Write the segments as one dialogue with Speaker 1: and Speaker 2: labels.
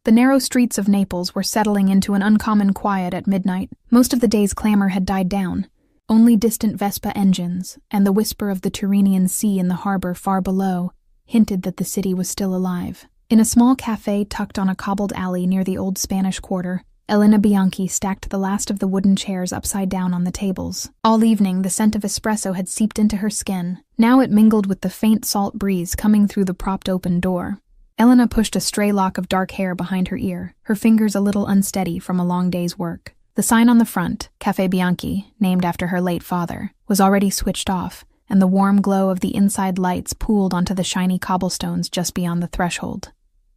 Speaker 1: The narrow streets of Naples were settling into an uncommon quiet at midnight. Most of the day's clamor had died down. Only distant Vespa engines and the whisper of the Tyrrhenian Sea in the harbor far below hinted that the city was still alive. In a small cafe tucked on a cobbled alley near the old Spanish Quarter, Elena Bianchi stacked the last of the wooden chairs upside down on the tables. All evening, the scent of espresso had seeped into her skin. Now it mingled with the faint salt breeze coming through the propped-open door. Elena pushed a stray lock of dark hair behind her ear, her fingers a little unsteady from a long day's work. The sign on the front, Café Bianchi, named after her late father, was already switched off, and the warm glow of the inside lights pooled onto the shiny cobblestones just beyond the threshold.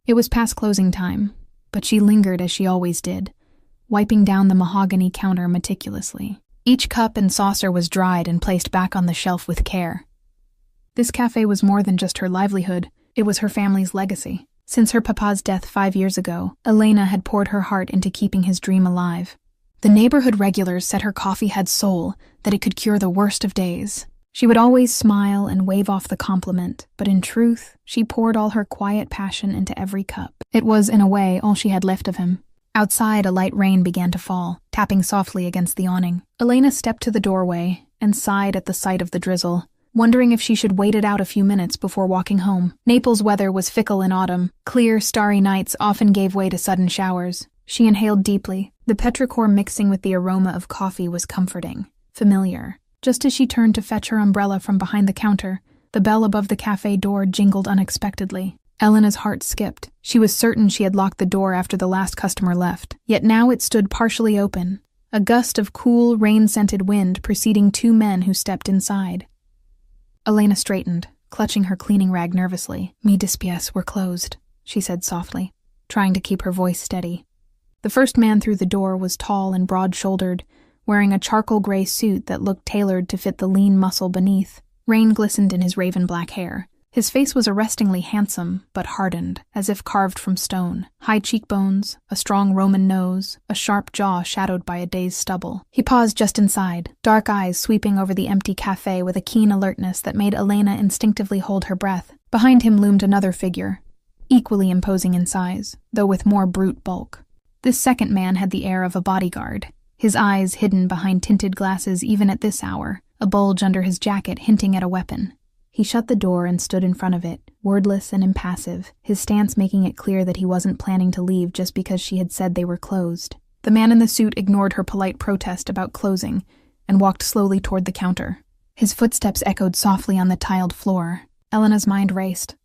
Speaker 1: It was past closing time, but she lingered as she always did, wiping down the mahogany counter meticulously. Each cup and saucer was dried and placed back on the shelf with care. This cafe was more than just her livelihood, it was her family's legacy. Since her papa's death 5 years ago, Elena had poured her heart into keeping his dream alive. The neighborhood regulars said her coffee had soul, that it could cure the worst of days. She would always smile and wave off the compliment, but in truth, she poured all her quiet passion into every cup. It was, in a way, all she had left of him. Outside, a light rain began to fall, tapping softly against the awning. Elena stepped to the doorway and sighed at the sight of the drizzle, wondering if she should wait it out a few minutes before walking home. Naples' weather was fickle in autumn. Clear, starry nights often gave way to sudden showers. She inhaled deeply. The petrichor mixing with the aroma of coffee was comforting, familiar. Just as she turned to fetch her umbrella from behind the counter, the bell above the cafe door jingled unexpectedly. Elena's heart skipped. She was certain she had locked the door after the last customer left, yet now it stood partially open, a gust of cool, rain-scented wind preceding 2 men who stepped inside. Elena straightened, clutching her cleaning rag nervously. "Mi dispiace, we're closed," she said softly, trying to keep her voice steady. The first man through the door was tall and broad-shouldered, wearing a charcoal gray suit that looked tailored to fit the lean muscle beneath. Rain glistened in his raven-black hair. His face was arrestingly handsome, but hardened, as if carved from stone. High cheekbones, a strong Roman nose, a sharp jaw shadowed by a day's stubble. He paused just inside, dark eyes sweeping over the empty cafe with a keen alertness that made Elena instinctively hold her breath. Behind him loomed another figure, equally imposing in size, though with more brute bulk. This second man had the air of a bodyguard, his eyes hidden behind tinted glasses even at this hour, a bulge under his jacket hinting at a weapon. He shut the door and stood in front of it, wordless and impassive, his stance making it clear that he wasn't planning to leave just because she had said they were closed. The man in the suit ignored her polite protest about closing and walked slowly toward the counter. His footsteps echoed softly on the tiled floor. Elena's mind raced.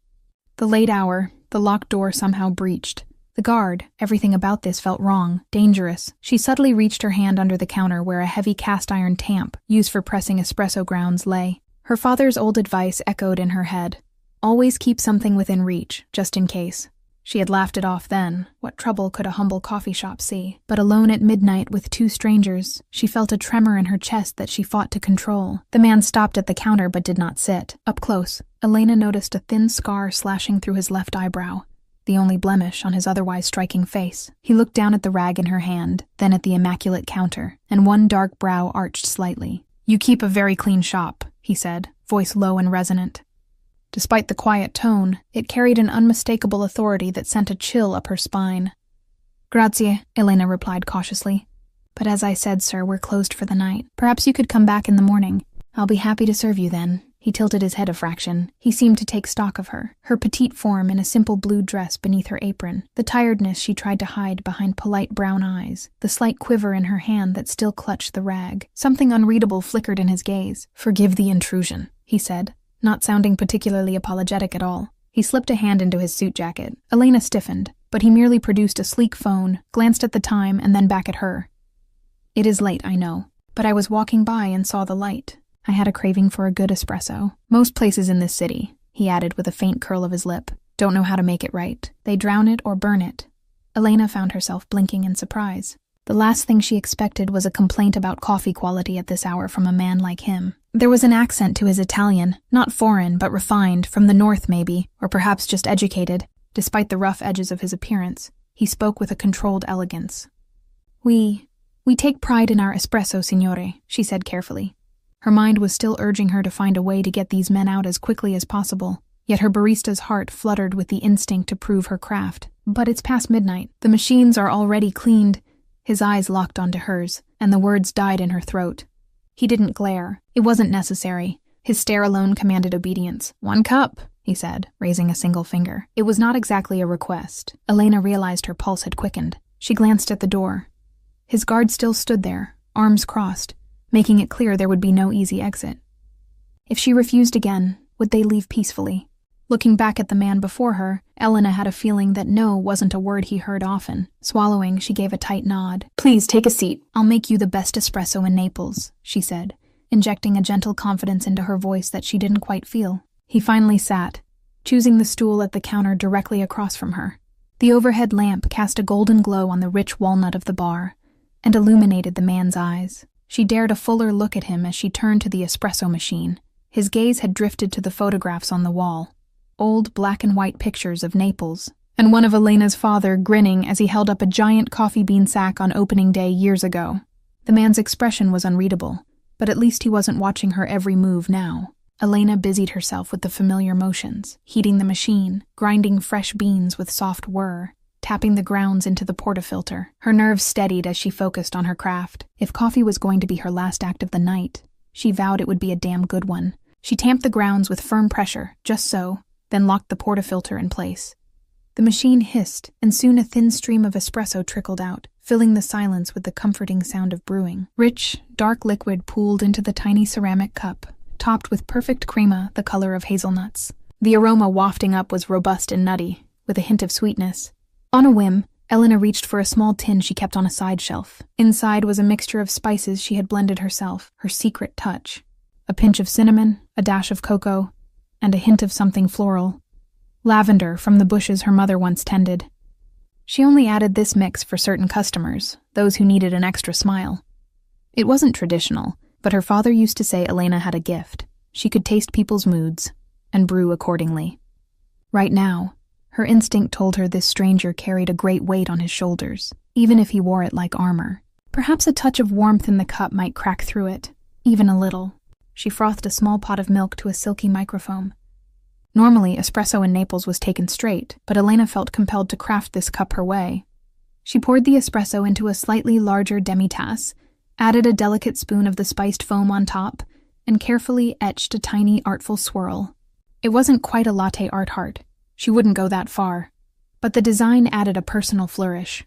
Speaker 1: The late hour, the locked door somehow breached. The guard, everything about this felt wrong, dangerous. She subtly reached her hand under the counter where a heavy cast-iron tamp, used for pressing espresso grounds, lay. Her father's old advice echoed in her head. Always keep something within reach, just in case. She had laughed it off then. What trouble could a humble coffee shop see? But alone at midnight with 2 strangers, she felt a tremor in her chest that she fought to control. The man stopped at the counter but did not sit. Up close, Elena noticed a thin scar slashing through his left eyebrow, the only blemish on his otherwise striking face. He looked down at the rag in her hand, then at the immaculate counter, and one dark brow arched slightly. "You keep a very clean shop," he said, voice low and resonant. Despite the quiet tone, it carried an unmistakable authority that sent a chill up her spine. "Grazie," Elena replied cautiously. "But as I said, sir, we're closed for the night. Perhaps you could come back in the morning. I'll be happy to serve you then." He tilted his head a fraction. He seemed to take stock of her, her petite form in a simple blue dress beneath her apron, the tiredness she tried to hide behind polite brown eyes, the slight quiver in her hand that still clutched the rag. Something unreadable flickered in his gaze. "Forgive the intrusion," he said, not sounding particularly apologetic at all. He slipped a hand into his suit jacket. Elena stiffened, but he merely produced a sleek phone, glanced at the time, and then back at her. "It is late, I know, but I was walking by and saw the light. I had a craving for a good espresso. Most places in this city," he added with a faint curl of his lip, "don't know how to make it right. They drown it or burn it." Elena found herself blinking in surprise. The last thing she expected was a complaint about coffee quality at this hour from a man like him. There was an accent to his Italian, not foreign but refined, from the north maybe, or perhaps just educated. Despite the rough edges of his appearance, he spoke with a controlled elegance. We take pride in our espresso, signore," she said carefully. Her mind was still urging her to find a way to get these men out as quickly as possible, yet her barista's heart fluttered with the instinct to prove her craft. But it's past midnight. The machines are already cleaned. His eyes locked onto hers, and the words died in her throat. He didn't glare. It wasn't necessary. His stare alone commanded obedience. 1 cup, he said, raising a single finger. It was not exactly a request. Elena realized her pulse had quickened. She glanced at the door. His guard still stood there, arms crossed, making it clear there would be no easy exit. If she refused again, would they leave peacefully? Looking back at the man before her, Elena had a feeling that no wasn't a word he heard often. Swallowing, she gave a tight nod. Please, take a seat. I'll make you the best espresso in Naples, she said, injecting a gentle confidence into her voice that she didn't quite feel. He finally sat, choosing the stool at the counter directly across from her. The overhead lamp cast a golden glow on the rich walnut of the bar and illuminated the man's eyes. She dared a fuller look at him as she turned to the espresso machine. His gaze had drifted to the photographs on the wall. Old black and white pictures of Naples, and one of Elena's father grinning as he held up a giant coffee bean sack on opening day years ago. The man's expression was unreadable, but at least he wasn't watching her every move now. Elena busied herself with the familiar motions, heating the machine, grinding fresh beans with soft whir, tapping the grounds into the portafilter. Her nerves steadied as she focused on her craft. If coffee was going to be her last act of the night, she vowed it would be a damn good one. She tamped the grounds with firm pressure, just so, then locked the portafilter in place. The machine hissed, and soon a thin stream of espresso trickled out, filling the silence with the comforting sound of brewing. Rich, dark liquid pooled into the tiny ceramic cup, topped with perfect crema the color of hazelnuts. The aroma wafting up was robust and nutty, with a hint of sweetness. On a whim, Elena reached for a small tin she kept on a side shelf. Inside was a mixture of spices she had blended herself, her secret touch. A pinch of cinnamon, a dash of cocoa, and a hint of something floral. Lavender from the bushes her mother once tended. She only added this mix for certain customers, those who needed an extra smile. It wasn't traditional, but her father used to say Elena had a gift. She could taste people's moods and brew accordingly. Right now, her instinct told her this stranger carried a great weight on his shoulders, even if he wore it like armor. Perhaps a touch of warmth in the cup might crack through it, even a little. She frothed a small pot of milk to a silky microfoam. Normally, espresso in Naples was taken straight, but Elena felt compelled to craft this cup her way. She poured the espresso into a slightly larger demi-tasse, added a delicate spoon of the spiced foam on top, and carefully etched a tiny, artful swirl. It wasn't quite a latte art heart. She wouldn't go that far. But the design added a personal flourish.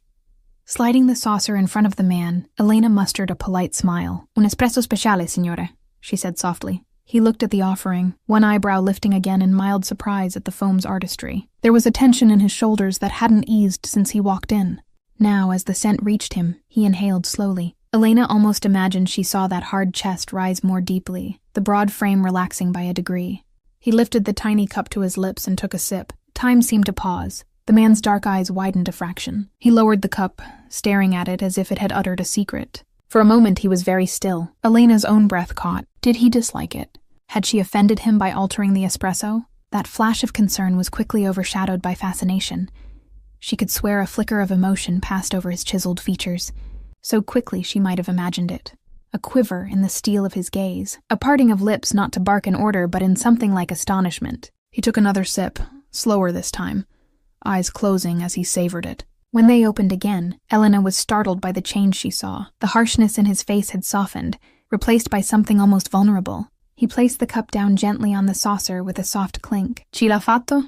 Speaker 1: Sliding the saucer in front of the man, Elena mustered a polite smile. Un espresso speciale, signore, she said softly. He looked at the offering, one eyebrow lifting again in mild surprise at the foam's artistry. There was a tension in his shoulders that hadn't eased since he walked in. Now, as the scent reached him, he inhaled slowly. Elena almost imagined she saw that hard chest rise more deeply, the broad frame relaxing by a degree. He lifted the tiny cup to his lips and took a sip. Time seemed to pause. The man's dark eyes widened a fraction. He lowered the cup, staring at it as if it had uttered a secret. For a moment he was very still. Elena's own breath caught. Did he dislike it? Had she offended him by altering the espresso? That flash of concern was quickly overshadowed by fascination. She could swear a flicker of emotion passed over his chiseled features. So quickly she might have imagined it. A quiver in the steel of his gaze. A parting of lips not to bark in order but in something like astonishment. He took another sip, slower this time, eyes closing as he savored it. When they opened again, Elena was startled by the change she saw. The harshness in his face had softened, replaced by something almost vulnerable. He placed the cup down gently on the saucer with a soft clink. Ci l'ha fatto?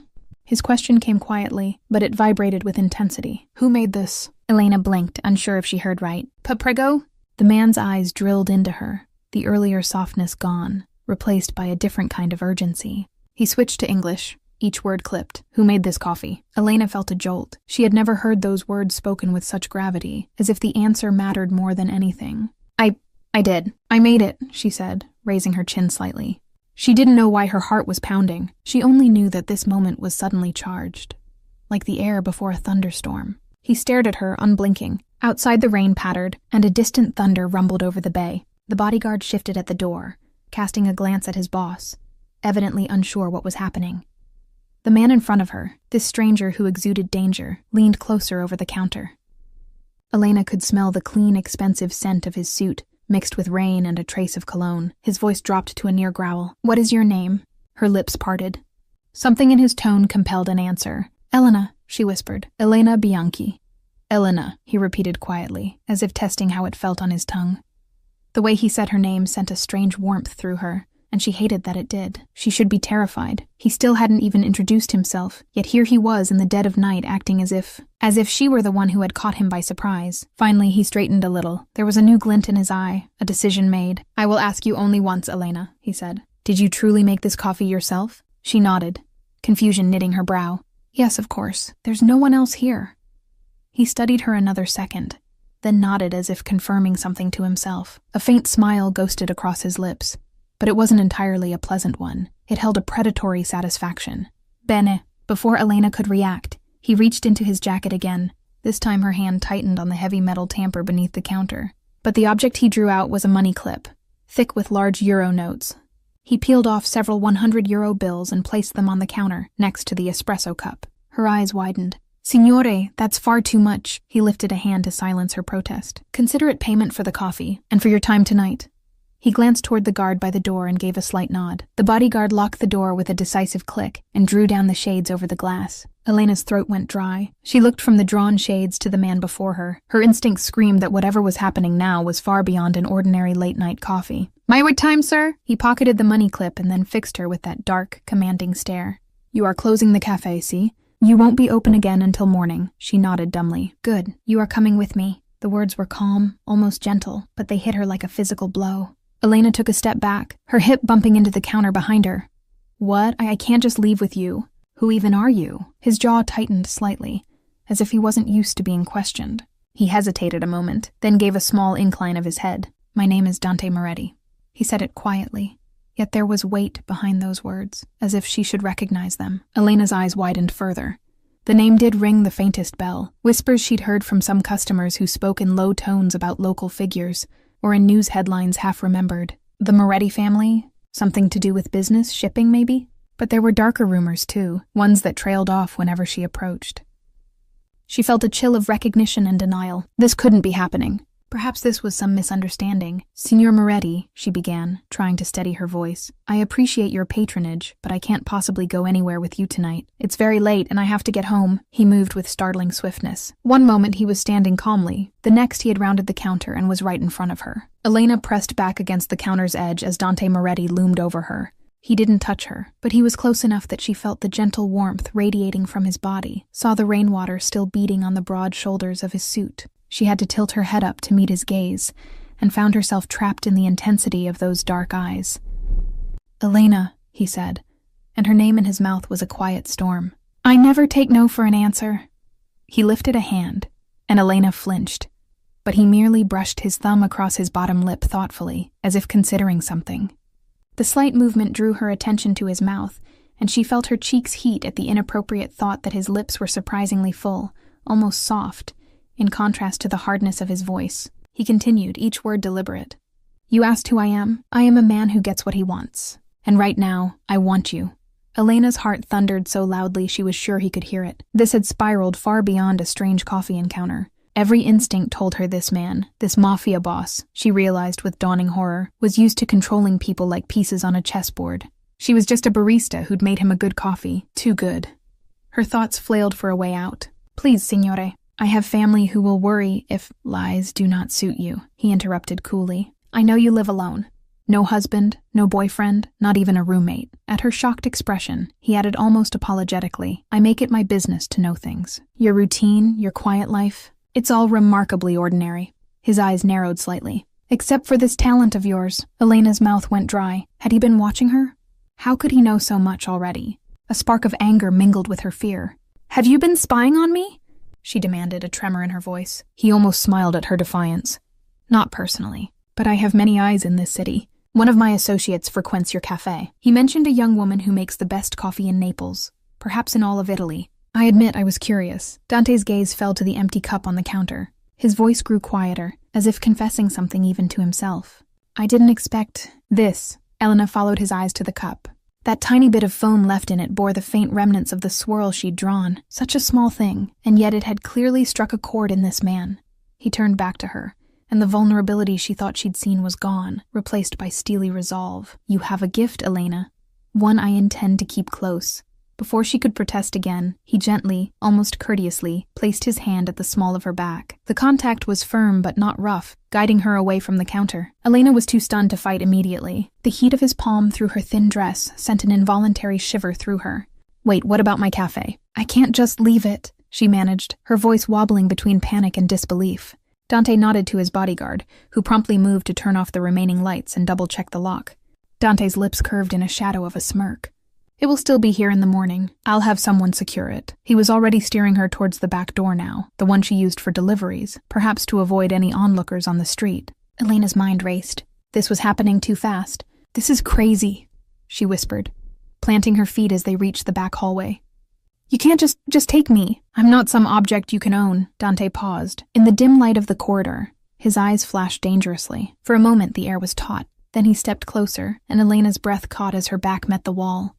Speaker 1: His question came quietly, but it vibrated with intensity. Who made this? Elena blinked, unsure if she heard right. Prego? The man's eyes drilled into her, the earlier softness gone, replaced by a different kind of urgency. He switched to English, each word clipped. Who made this coffee? Elena felt a jolt. She had never heard those words spoken with such gravity, as if the answer mattered more than anything. I did. I made it, she said, raising her chin slightly. She didn't know why her heart was pounding. She only knew that this moment was suddenly charged, like the air before a thunderstorm. He stared at her, unblinking. Outside the rain pattered, and a distant thunder rumbled over the bay. The bodyguard shifted at the door, casting a glance at his boss, evidently unsure what was happening. The man in front of her, this stranger who exuded danger, leaned closer over the counter. Elena could smell the clean, expensive scent of his suit, mixed with rain and a trace of cologne. His voice dropped to a near growl. What is your name? Her lips parted. Something in his tone compelled an answer. Elena, she whispered. Elena Bianchi. Elena, he repeated quietly, as if testing how it felt on his tongue. The way he said her name sent a strange warmth through her, and she hated that it did. She should be terrified. He still hadn't even introduced himself, yet here he was in the dead of night acting as if she were the one who had caught him by surprise. Finally, he straightened a little. There was a new glint in his eye, a decision made. I will ask you only once, Elena, he said. Did you truly make this coffee yourself? She nodded, confusion knitting her brow. Yes, of course. There's no one else here. He studied her another second, then nodded as if confirming something to himself. A faint smile ghosted across his lips, but it wasn't entirely a pleasant one. It held a predatory satisfaction. Bene. Before Elena could react, he reached into his jacket again. This time her hand tightened on the heavy metal tamper beneath the counter. But the object he drew out was a money clip, thick with large euro notes. He peeled off several 100-euro bills and placed them on the counter, next to the espresso cup. Her eyes widened. Signore, that's far too much. He lifted a hand to silence her protest. Consider it payment for the coffee, and for your time tonight. He glanced toward the guard by the door and gave a slight nod. The bodyguard locked the door with a decisive click and drew down the shades over the glass. Elena's throat went dry. She looked from the drawn shades to the man before her. Her instincts screamed that whatever was happening now was far beyond an ordinary late-night coffee. My wait time, sir? He pocketed the money clip and then fixed her with that dark, commanding stare. You are closing the cafe, see? You won't be open again until morning. She nodded dumbly. Good. You are coming with me. The words were calm, almost gentle, but they hit her like a physical blow. Elena took a step back, her hip bumping into the counter behind her. What? I can't just leave with you. Who even are you? His jaw tightened slightly, as if he wasn't used to being questioned. He hesitated a moment, then gave a small incline of his head. My name is Dante Moretti. He said it quietly, yet there was weight behind those words, as if she should recognize them. Elena's eyes widened further. The name did ring the faintest bell, whispers she'd heard from some customers who spoke in low tones about local figures, or in news headlines half-remembered. The Moretti family? Something to do with business, shipping maybe? But there were darker rumors too, ones that trailed off whenever she approached. She felt a chill of recognition and denial. This couldn't be happening. Perhaps this was some misunderstanding. Signor Moretti, she began, trying to steady her voice. I appreciate your patronage, but I can't possibly go anywhere with you tonight. It's very late and I have to get home. He moved with startling swiftness. One moment he was standing calmly. The next he had rounded the counter and was right in front of her. Elena pressed back against the counter's edge as Dante Moretti loomed over her. He didn't touch her, but he was close enough that she felt the gentle warmth radiating from his body, saw the rainwater still beating on the broad shoulders of his suit. She had to tilt her head up to meet his gaze, and found herself trapped in the intensity of those dark eyes. Elena, he said, and her name in his mouth was a quiet storm. I never take no for an answer. He lifted a hand, and Elena flinched, but he merely brushed his thumb across his bottom lip thoughtfully, as if considering something. The slight movement drew her attention to his mouth, and she felt her cheeks heat at the inappropriate thought that his lips were surprisingly full, almost soft, in contrast to the hardness of his voice. He continued, each word deliberate. You asked who I am? I am a man who gets what he wants. And right now, I want you. Elena's heart thundered so loudly she was sure he could hear it. This had spiraled far beyond a strange coffee encounter. Every instinct told her this man, this mafia boss, she realized with dawning horror, was used to controlling people like pieces on a chessboard. She was just a barista who'd made him a good coffee. Too good. Her thoughts flailed for a way out. Please, signore. I have family who will worry if lies do not suit you, he interrupted coolly. I know you live alone. No husband, no boyfriend, not even a roommate. At her shocked expression, he added almost apologetically, I make it my business to know things. Your routine, your quiet life, it's all remarkably ordinary. His eyes narrowed slightly. Except for this talent of yours. Elena's mouth went dry. Had he been watching her? How could he know so much already? A spark of anger mingled with her fear. Have you been spying on me? She demanded, a tremor in her voice. He almost smiled at her defiance. Not personally, but I have many eyes in this city. One of my associates frequents your cafe. He mentioned a young woman who makes the best coffee in Naples, perhaps in all of Italy. I admit I was curious. Dante's gaze fell to the empty cup on the counter. His voice grew quieter, as if confessing something even to himself. I didn't expect this. Elena followed his eyes to the cup. That tiny bit of foam left in it bore the faint remnants of the swirl she'd drawn. Such a small thing, and yet it had clearly struck a chord in this man. He turned back to her, and the vulnerability she thought she'd seen was gone, replaced by steely resolve. You have a gift, Elena. One I intend to keep close. Before she could protest again, he gently, almost courteously, placed his hand at the small of her back. The contact was firm but not rough, guiding her away from the counter. Elena was too stunned to fight immediately. The heat of his palm through her thin dress sent an involuntary shiver through her. "Wait, what about my cafe? I can't just leave it," she managed, her voice wobbling between panic and disbelief. Dante nodded to his bodyguard, who promptly moved to turn off the remaining lights and double-check the lock. Dante's lips curved in a shadow of a smirk. "It will still be here in the morning. I'll have someone secure it." He was already steering her towards the back door now, the one she used for deliveries, perhaps to avoid any onlookers on the street. Elena's mind raced. This was happening too fast. "This is crazy," she whispered, planting her feet as they reached the back hallway. "You can't just take me. I'm not some object you can own." Dante paused. In the dim light of the corridor, his eyes flashed dangerously. For a moment, the air was taut. Then he stepped closer, and Elena's breath caught as her back met the wall.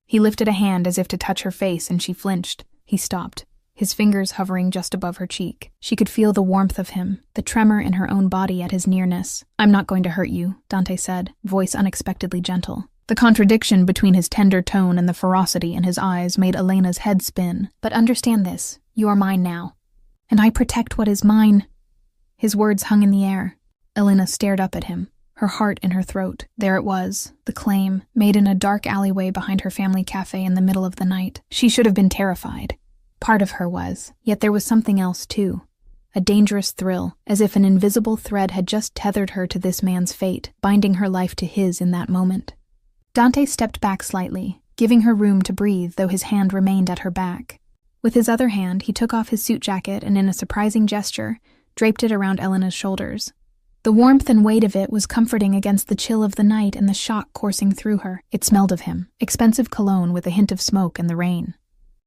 Speaker 1: He lifted a hand as if to touch her face, and she flinched. He stopped, his fingers hovering just above her cheek. She could feel the warmth of him, the tremor in her own body at his nearness. "I'm not going to hurt you," Dante said, voice unexpectedly gentle. The contradiction between his tender tone and the ferocity in his eyes made Elena's head spin. "But understand this, you are mine now. And I protect what is mine." His words hung in the air. Elena stared up at him, her heart in her throat. There it was, the claim, made in a dark alleyway behind her family cafe in the middle of the night. She should have been terrified. Part of her was, yet there was something else too. A dangerous thrill, as if an invisible thread had just tethered her to this man's fate, binding her life to his in that moment. Dante stepped back slightly, giving her room to breathe, though his hand remained at her back. With his other hand, he took off his suit jacket and, in a surprising gesture, draped it around Elena's shoulders. The warmth and weight of it was comforting against the chill of the night and the shock coursing through her. It smelled of him, expensive cologne with a hint of smoke and the rain.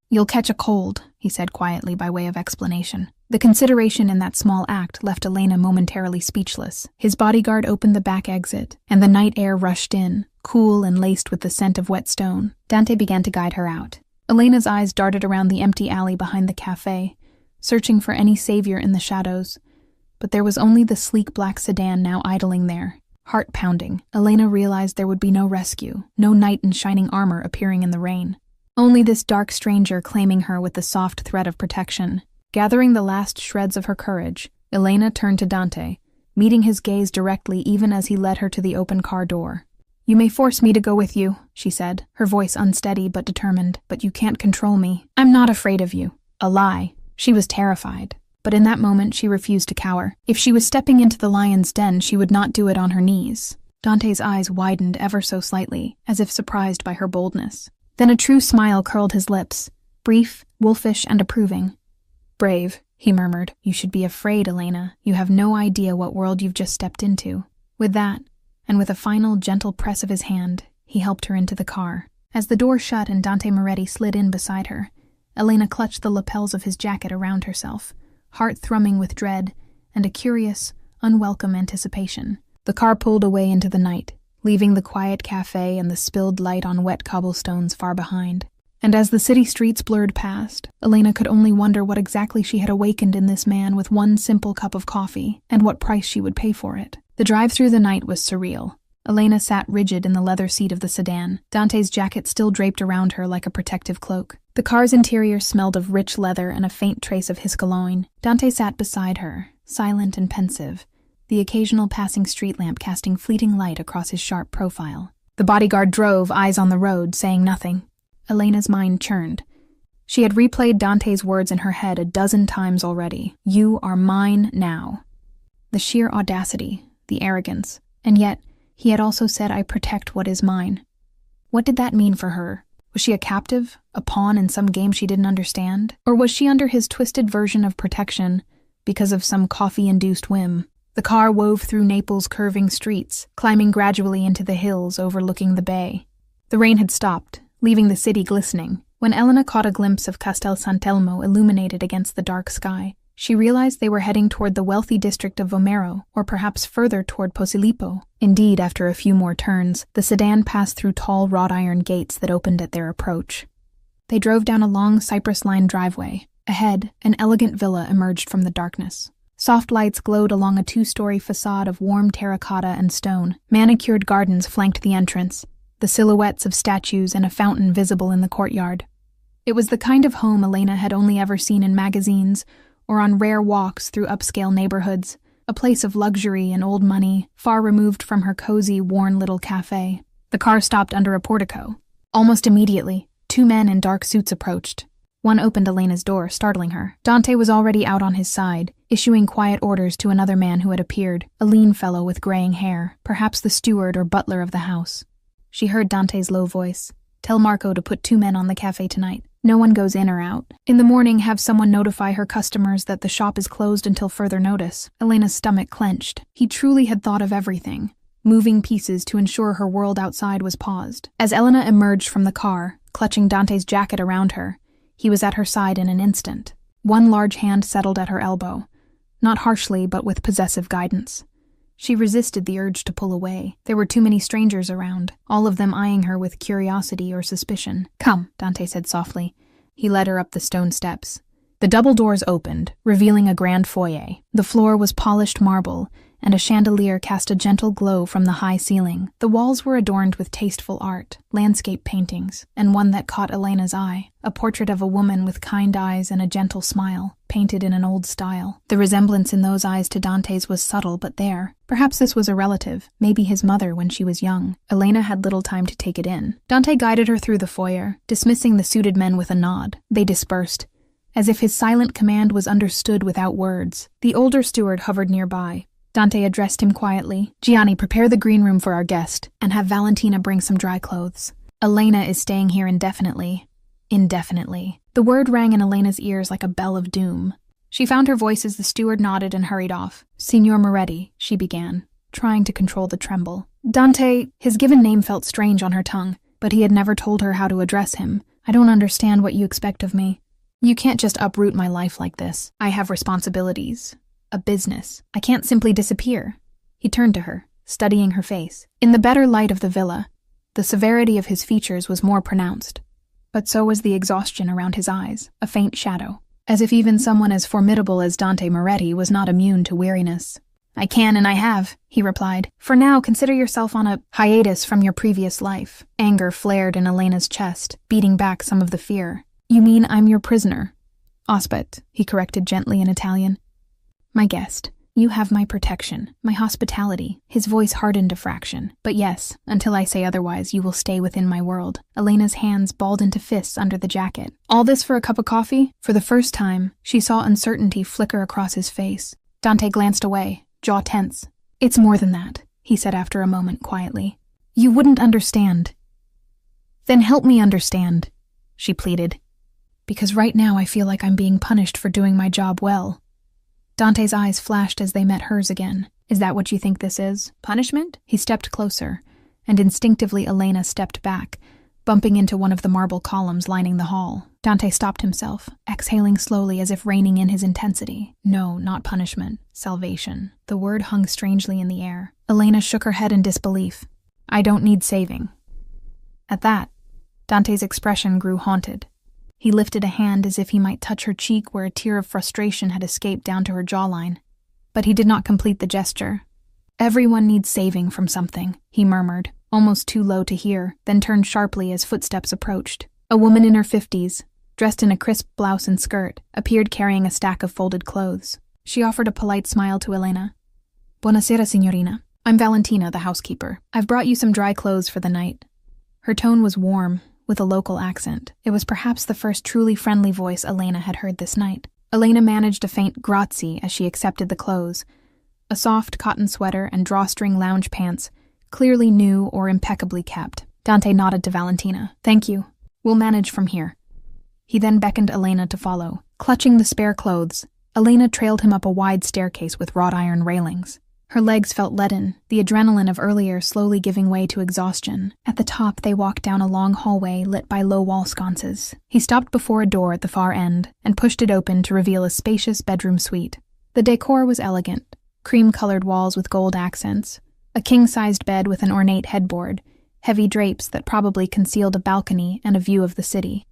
Speaker 1: "You'll catch a cold," he said quietly by way of explanation. The consideration in that small act left Elena momentarily speechless. His bodyguard opened the back exit, and the night air rushed in, cool and laced with the scent of wet stone. Dante began to guide her out. Elena's eyes darted around the empty alley behind the cafe, searching for any savior in the shadows. But there was only the sleek black sedan now idling there. Heart pounding, Elena realized there would be no rescue, no knight in shining armor appearing in the rain. Only this dark stranger claiming her with the soft thread of protection. Gathering the last shreds of her courage, Elena turned to Dante, meeting his gaze directly even as he led her to the open car door. "You may force me to go with you," she said, her voice unsteady but determined, "but you can't control me. I'm not afraid of you." A lie. She was terrified. But in that moment, she refused to cower. If she was stepping into the lion's den, she would not do it on her knees. Dante's eyes widened ever so slightly, as if surprised by her boldness. Then a true smile curled his lips, brief, wolfish, and approving. "Brave," he murmured. "You should be afraid, Elena. You have no idea what world you've just stepped into." With that, and with a final, gentle press of his hand, he helped her into the car. As the door shut and Dante Moretti slid in beside her, Elena clutched the lapels of his jacket around herself, heart thrumming with dread and a curious, unwelcome anticipation. The car pulled away into the night, leaving the quiet cafe and the spilled light on wet cobblestones far behind. And as the city streets blurred past, Elena could only wonder what exactly she had awakened in this man with one simple cup of coffee, and what price she would pay for it. The drive through the night was surreal. Elena sat rigid in the leather seat of the sedan, Dante's jacket still draped around her like a protective cloak. The car's interior smelled of rich leather and a faint trace of hiscologne. Dante sat beside her, silent and pensive, the occasional passing street lamp casting fleeting light across his sharp profile. The bodyguard drove, eyes on the road, saying nothing. Elena's mind churned. She had replayed Dante's words in her head a dozen times already. "You are mine now." The sheer audacity, the arrogance, and yet he had also said, "I protect what is mine." What did that mean for her? Was she a captive, a pawn in some game she didn't understand? Or was she under his twisted version of protection because of some coffee-induced whim? The car wove through Naples' curving streets, climbing gradually into the hills overlooking the bay. The rain had stopped, leaving the city glistening. When Elena caught a glimpse of Castel Sant'Elmo illuminated against the dark sky, she realized they were heading toward the wealthy district of Vomero, or perhaps further toward Posillipo. Indeed, after a few more turns, the sedan passed through tall wrought-iron gates that opened at their approach. They drove down a long cypress-lined driveway. Ahead, an elegant villa emerged from the darkness. Soft lights glowed along a 2-story facade of warm terracotta and stone. Manicured gardens flanked the entrance. The the silhouettes of statues and a fountain visible in the courtyard. It was the kind of home Elena had only ever seen in magazines or on rare walks through upscale neighborhoods, a place of luxury and old money, far removed from her cozy, worn little cafe. The car stopped under a portico. Almost immediately, 2 men in dark suits approached. One opened Elena's door, startling her. Dante was already out on his side, issuing quiet orders to another man who had appeared, a lean fellow with graying hair, perhaps the steward or butler of the house. She heard Dante's low voice. "Tell Marco to put 2 men on the cafe tonight. No one goes in or out. In the morning, have someone notify her customers that the shop is closed until further notice." Elena's stomach clenched. He truly had thought of everything, moving pieces to ensure her world outside was paused. As Elena emerged from the car, clutching Dante's jacket around her, he was at her side in an instant. One large hand settled at her elbow, not harshly but with possessive guidance. She resisted the urge to pull away. There were too many strangers around, all of them eyeing her with curiosity or suspicion. "Come," Dante said softly. He led her up the stone steps. The double doors opened, revealing a grand foyer. The floor was polished marble, and a chandelier cast a gentle glow from the high ceiling. The walls were adorned with tasteful art, landscape paintings, and one that caught Elena's eye, a portrait of a woman with kind eyes and a gentle smile, painted in an old style. The resemblance in those eyes to Dante's was subtle but there. Perhaps this was a relative, maybe his mother when she was young. Elena had little time to take it in. Dante guided her through the foyer, dismissing the suited men with a nod. They dispersed, as if his silent command was understood without words. The older steward hovered nearby. Dante addressed him quietly. "Gianni, prepare the green room for our guest, and have Valentina bring some dry clothes. Elena is staying here indefinitely." Indefinitely. The word rang in Elena's ears like a bell of doom. She found her voice as the steward nodded and hurried off. "Signor Moretti," she began, trying to control the tremble. Dante, his given name felt strange on her tongue, but he had never told her how to address him. "I don't understand what you expect of me. You can't just uproot my life like this. I have responsibilities. A business. I can't simply disappear." He turned to her, studying her face. In the better light of the villa, the severity of his features was more pronounced, but so was the exhaustion around his eyes, a faint shadow, as if even someone as formidable as Dante Moretti was not immune to weariness. "I can and I have," he replied. "For now, consider yourself on a hiatus from your previous life." Anger flared in Elena's chest, beating back some of the fear. "You mean I'm your prisoner?" "Ospite," he corrected gently in Italian. "My guest. You have my protection, my hospitality." His voice hardened a fraction. "But yes, until I say otherwise, you will stay within my world." Elena's hands balled into fists under the jacket. "All this for a cup of coffee?" For the first time, she saw uncertainty flicker across his face. Dante glanced away, jaw tense. "It's more than that," he said after a moment quietly. "You wouldn't understand." "Then help me understand," she pleaded. "Because right now I feel like I'm being punished for doing my job well." Dante's eyes flashed as they met hers again. "Is that what you think this is? Punishment?" He stepped closer, and instinctively Elena stepped back, bumping into one of the marble columns lining the hall. Dante stopped himself, exhaling slowly as if reining in his intensity. "No, not punishment. Salvation." The word hung strangely in the air. Elena shook her head in disbelief. "I don't need saving." At that, Dante's expression grew haunted. He lifted a hand as if he might touch her cheek where a tear of frustration had escaped down to her jawline. But he did not complete the gesture. "Everyone needs saving from something," he murmured, almost too low to hear, then turned sharply as footsteps approached. A woman in her 50s, dressed in a crisp blouse and skirt, appeared carrying a stack of folded clothes. She offered a polite smile to Elena. "Buonasera, signorina. I'm Valentina, the housekeeper. I've brought you some dry clothes for the night." Her tone was warm, with a local accent. It was perhaps the first truly friendly voice Elena had heard this night. Elena managed a faint grazie as she accepted the clothes. A soft cotton sweater and drawstring lounge pants, clearly new or impeccably kept. Dante nodded to Valentina. "Thank you. We'll manage from here." He then beckoned Elena to follow. Clutching the spare clothes, Elena trailed him up a wide staircase with wrought iron railings. Her legs felt leaden, the adrenaline of earlier slowly giving way to exhaustion. At the top, they walked down a long hallway lit by low wall sconces. He stopped before a door at the far end and pushed it open to reveal a spacious bedroom suite. The decor was elegant, cream-colored walls with gold accents, a king-sized bed with an ornate headboard, heavy drapes that probably concealed a balcony and a view of the city.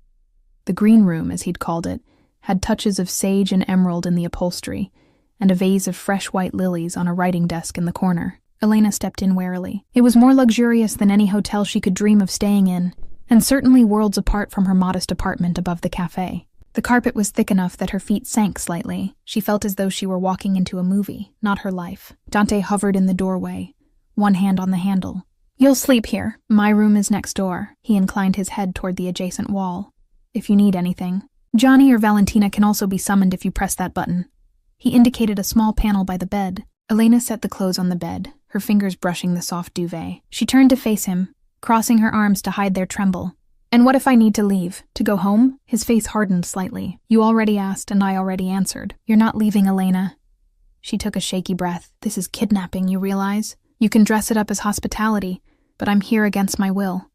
Speaker 1: The green room, as he'd called it, had touches of sage and emerald in the upholstery, and a vase of fresh white lilies on a writing desk in the corner. Elena stepped in warily. It was more luxurious than any hotel she could dream of staying in, and certainly worlds apart from her modest apartment above the cafe. The carpet was thick enough that her feet sank slightly. She felt as though she were walking into a movie, not her life. Dante hovered in the doorway, one hand on the handle. "You'll sleep here. My room is next door." He inclined his head toward the adjacent wall. "If you need anything. Johnny or Valentina can also be summoned if you press that button." He indicated a small panel by the bed. Elena set the clothes on the bed, her fingers brushing the soft duvet. She turned to face him, crossing her arms to hide their tremble. "And what if I need to leave? To go home?" His face hardened slightly. "You already asked, and I already answered. You're not leaving, Elena." She took a shaky breath. "This is kidnapping, you realize? You can dress it up as hospitality, but I'm here against my will."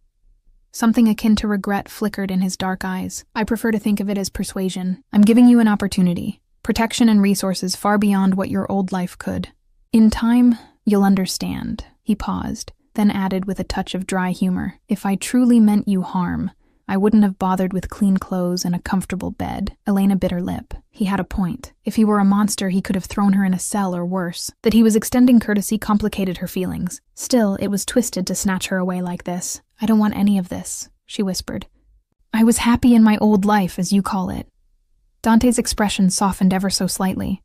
Speaker 1: Something akin to regret flickered in his dark eyes. "I prefer to think of it as persuasion. I'm giving you an opportunity. Protection and resources far beyond what your old life could. In time, you'll understand." He paused, then added with a touch of dry humor, "If I truly meant you harm, I wouldn't have bothered with clean clothes and a comfortable bed." Elena bit her lip. He had a point. If he were a monster, he could have thrown her in a cell or worse. That he was extending courtesy complicated her feelings. Still, it was twisted to snatch her away like this. "I don't want any of this," she whispered. "I was happy in my old life, as you call it." Dante's expression softened ever so slightly.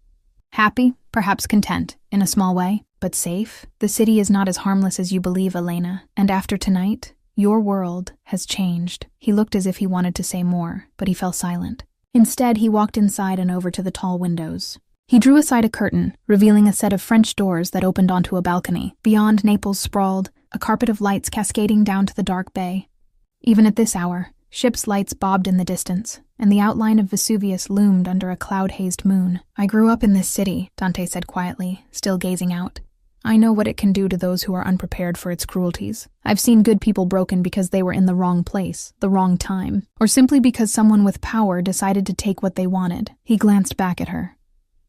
Speaker 1: "Happy, perhaps content, in a small way, but safe? The city is not as harmless as you believe, Elena, and after tonight, your world has changed." He looked as if he wanted to say more, but he fell silent. Instead, he walked inside and over to the tall windows. He drew aside a curtain, revealing a set of French doors that opened onto a balcony. Beyond, Naples sprawled, a carpet of lights cascading down to the dark bay. Even at this hour, ships' lights bobbed in the distance, and the outline of Vesuvius loomed under a cloud-hazed moon. "I grew up in this city," Dante said quietly, still gazing out. "I know what it can do to those who are unprepared for its cruelties. I've seen good people broken because they were in the wrong place, the wrong time, or simply because someone with power decided to take what they wanted." He glanced back at her,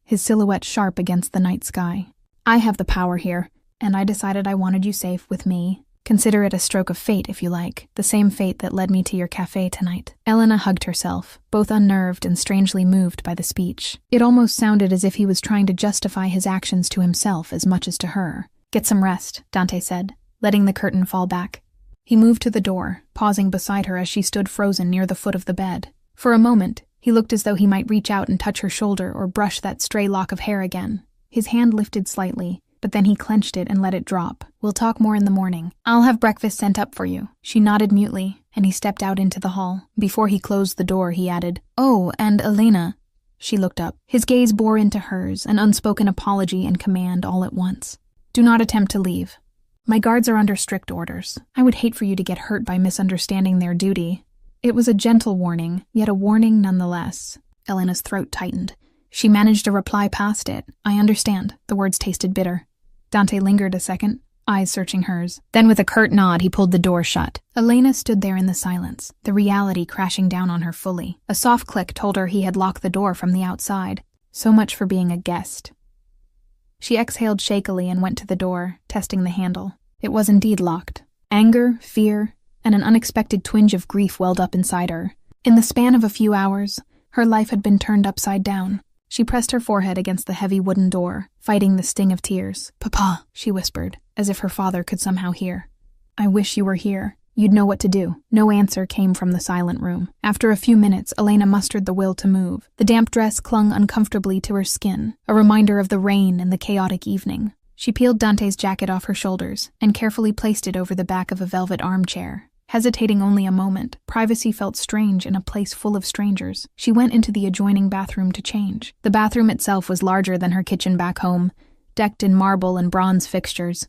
Speaker 1: his silhouette sharp against the night sky. "I have the power here, and I decided I wanted you safe with me. Consider it a stroke of fate, if you like, the same fate that led me to your cafe tonight." Elena hugged herself, both unnerved and strangely moved by the speech. It almost sounded as if he was trying to justify his actions to himself as much as to her. "Get some rest," Dante said, letting the curtain fall back. He moved to the door, pausing beside her as she stood frozen near the foot of the bed. For a moment, he looked as though he might reach out and touch her shoulder or brush that stray lock of hair again. His hand lifted slightly, but then he clenched it and let it drop. "We'll talk more in the morning. I'll have breakfast sent up for you." She nodded mutely, and he stepped out into the hall. Before he closed the door, he added, "Oh, and Elena." She looked up. His gaze bore into hers, an unspoken apology and command all at once. "Do not attempt to leave. My guards are under strict orders. I would hate for you to get hurt by misunderstanding their duty." It was a gentle warning, yet a warning nonetheless. Elena's throat tightened. She managed to reply past it. "I understand." The words tasted bitter. Dante lingered a second, eyes searching hers. Then with a curt nod, he pulled the door shut. Elena stood there in the silence, the reality crashing down on her fully. A soft click told her he had locked the door from the outside. So much for being a guest. She exhaled shakily and went to the door, testing the handle. It was indeed locked. Anger, fear, and an unexpected twinge of grief welled up inside her. In the span of a few hours, her life had been turned upside down. She pressed her forehead against the heavy wooden door, fighting the sting of tears. "Papa," she whispered, as if her father could somehow hear. "I wish you were here. You'd know what to do." No answer came from the silent room. After a few minutes, Elena mustered the will to move. The damp dress clung uncomfortably to her skin, a reminder of the rain and the chaotic evening. She peeled Dante's jacket off her shoulders and carefully placed it over the back of a velvet armchair. Hesitating only a moment, privacy felt strange in a place full of strangers. She went into the adjoining bathroom to change. The bathroom itself was larger than her kitchen back home, decked in marble and bronze fixtures.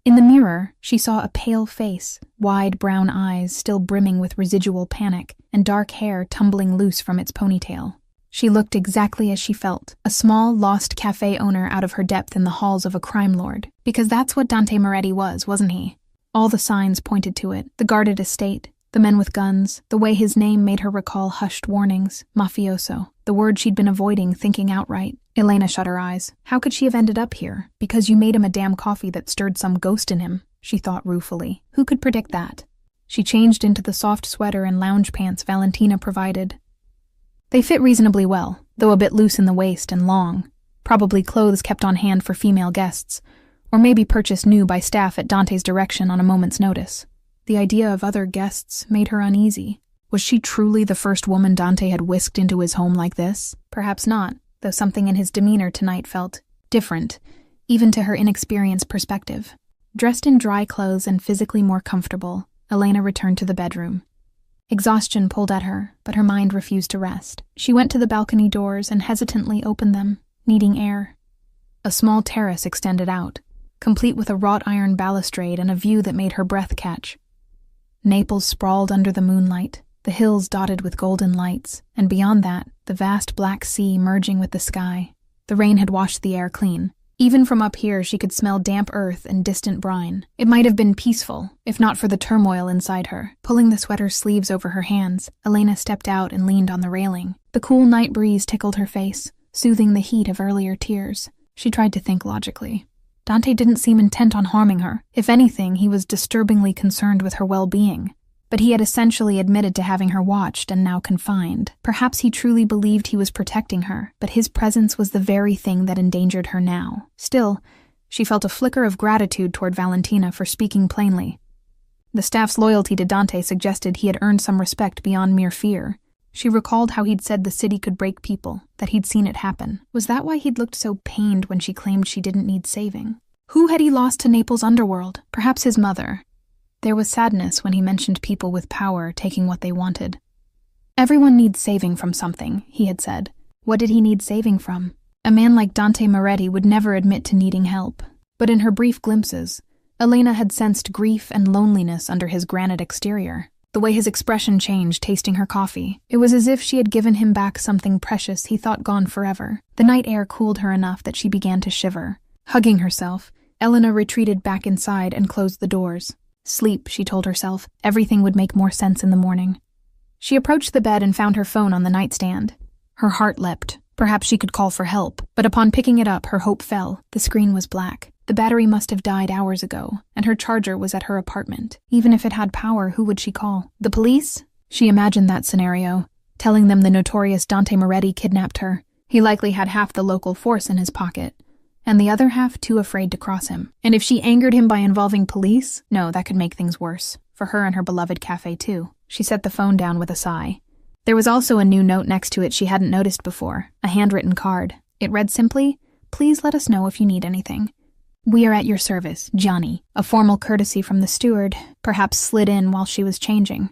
Speaker 1: In the mirror, she saw a pale face, wide brown eyes still brimming with residual panic, and dark hair tumbling loose from its ponytail. She looked exactly as she felt, a small, lost cafe owner out of her depth in the halls of a crime lord. Because that's what Dante Moretti was, wasn't he? All the signs pointed to it. The guarded estate, the men with guns, the way his name made her recall hushed warnings, mafioso, the word she'd been avoiding thinking outright. Elena shut her eyes. How could she have ended up here? Because you made him a damn coffee that stirred some ghost in him, she thought ruefully. Who could predict that? She changed into the soft sweater and lounge pants Valentina provided. They fit reasonably well, though a bit loose in the waist and long, probably clothes kept on hand for female guests, or maybe purchased new by staff at Dante's direction on a moment's notice. The idea of other guests made her uneasy. Was she truly the first woman Dante had whisked into his home like this? Perhaps not, though something in his demeanor tonight felt different, even to her inexperienced perspective. Dressed in dry clothes and physically more comfortable, Elena returned to the bedroom. Exhaustion pulled at her, but her mind refused to rest. She went to the balcony doors and hesitantly opened them, needing air. A small terrace extended out, complete with a wrought iron balustrade and a view that made her breath catch. Naples sprawled under the moonlight, the hills dotted with golden lights, and beyond that, the vast black sea merging with the sky. The rain had washed the air clean. Even from up here, she could smell damp earth and distant brine. It might have been peaceful, if not for the turmoil inside her. Pulling the sweater sleeves over her hands, Elena stepped out and leaned on the railing. The cool night breeze tickled her face, soothing the heat of earlier tears. She tried to think logically. Dante didn't seem intent on harming her. If anything, he was disturbingly concerned with her well-being. But he had essentially admitted to having her watched and now confined. Perhaps he truly believed he was protecting her, but his presence was the very thing that endangered her now. Still, she felt a flicker of gratitude toward Valentina for speaking plainly. The staff's loyalty to Dante suggested he had earned some respect beyond mere fear. She recalled how he'd said the city could break people, that he'd seen it happen. Was that why he'd looked so pained when she claimed she didn't need saving? Who had he lost to Naples' underworld? Perhaps his mother. There was sadness when he mentioned people with power taking what they wanted. Everyone needs saving from something, he had said. What did he need saving from? A man like Dante Moretti would never admit to needing help. But in her brief glimpses, Elena had sensed grief and loneliness under his granite exterior. The way his expression changed tasting her coffee, it was as if she had given him back something precious he thought gone forever. The night air cooled her enough that she began to shiver. Hugging herself, Elena retreated back inside and closed the doors. Sleep, she told herself. Everything would make more sense in the morning. She approached the bed and found her phone on the nightstand. Her heart leapt. Perhaps she could call for help. But upon picking it up, her hope fell. The screen was black. The battery must have died hours ago, and her charger was at her apartment. Even if it had power, who would she call? The police? She imagined that scenario, telling them the notorious Dante Moretti kidnapped her. He likely had half the local force in his pocket, and the other half too afraid to cross him. And if she angered him by involving police, no, that could make things worse. For her and her beloved cafe, too. She set the phone down with a sigh. There was also a new note next to it she hadn't noticed before, a handwritten card. It read simply, "Please let us know if you need anything. We are at your service, Johnny." A formal courtesy from the steward, perhaps slid in while she was changing.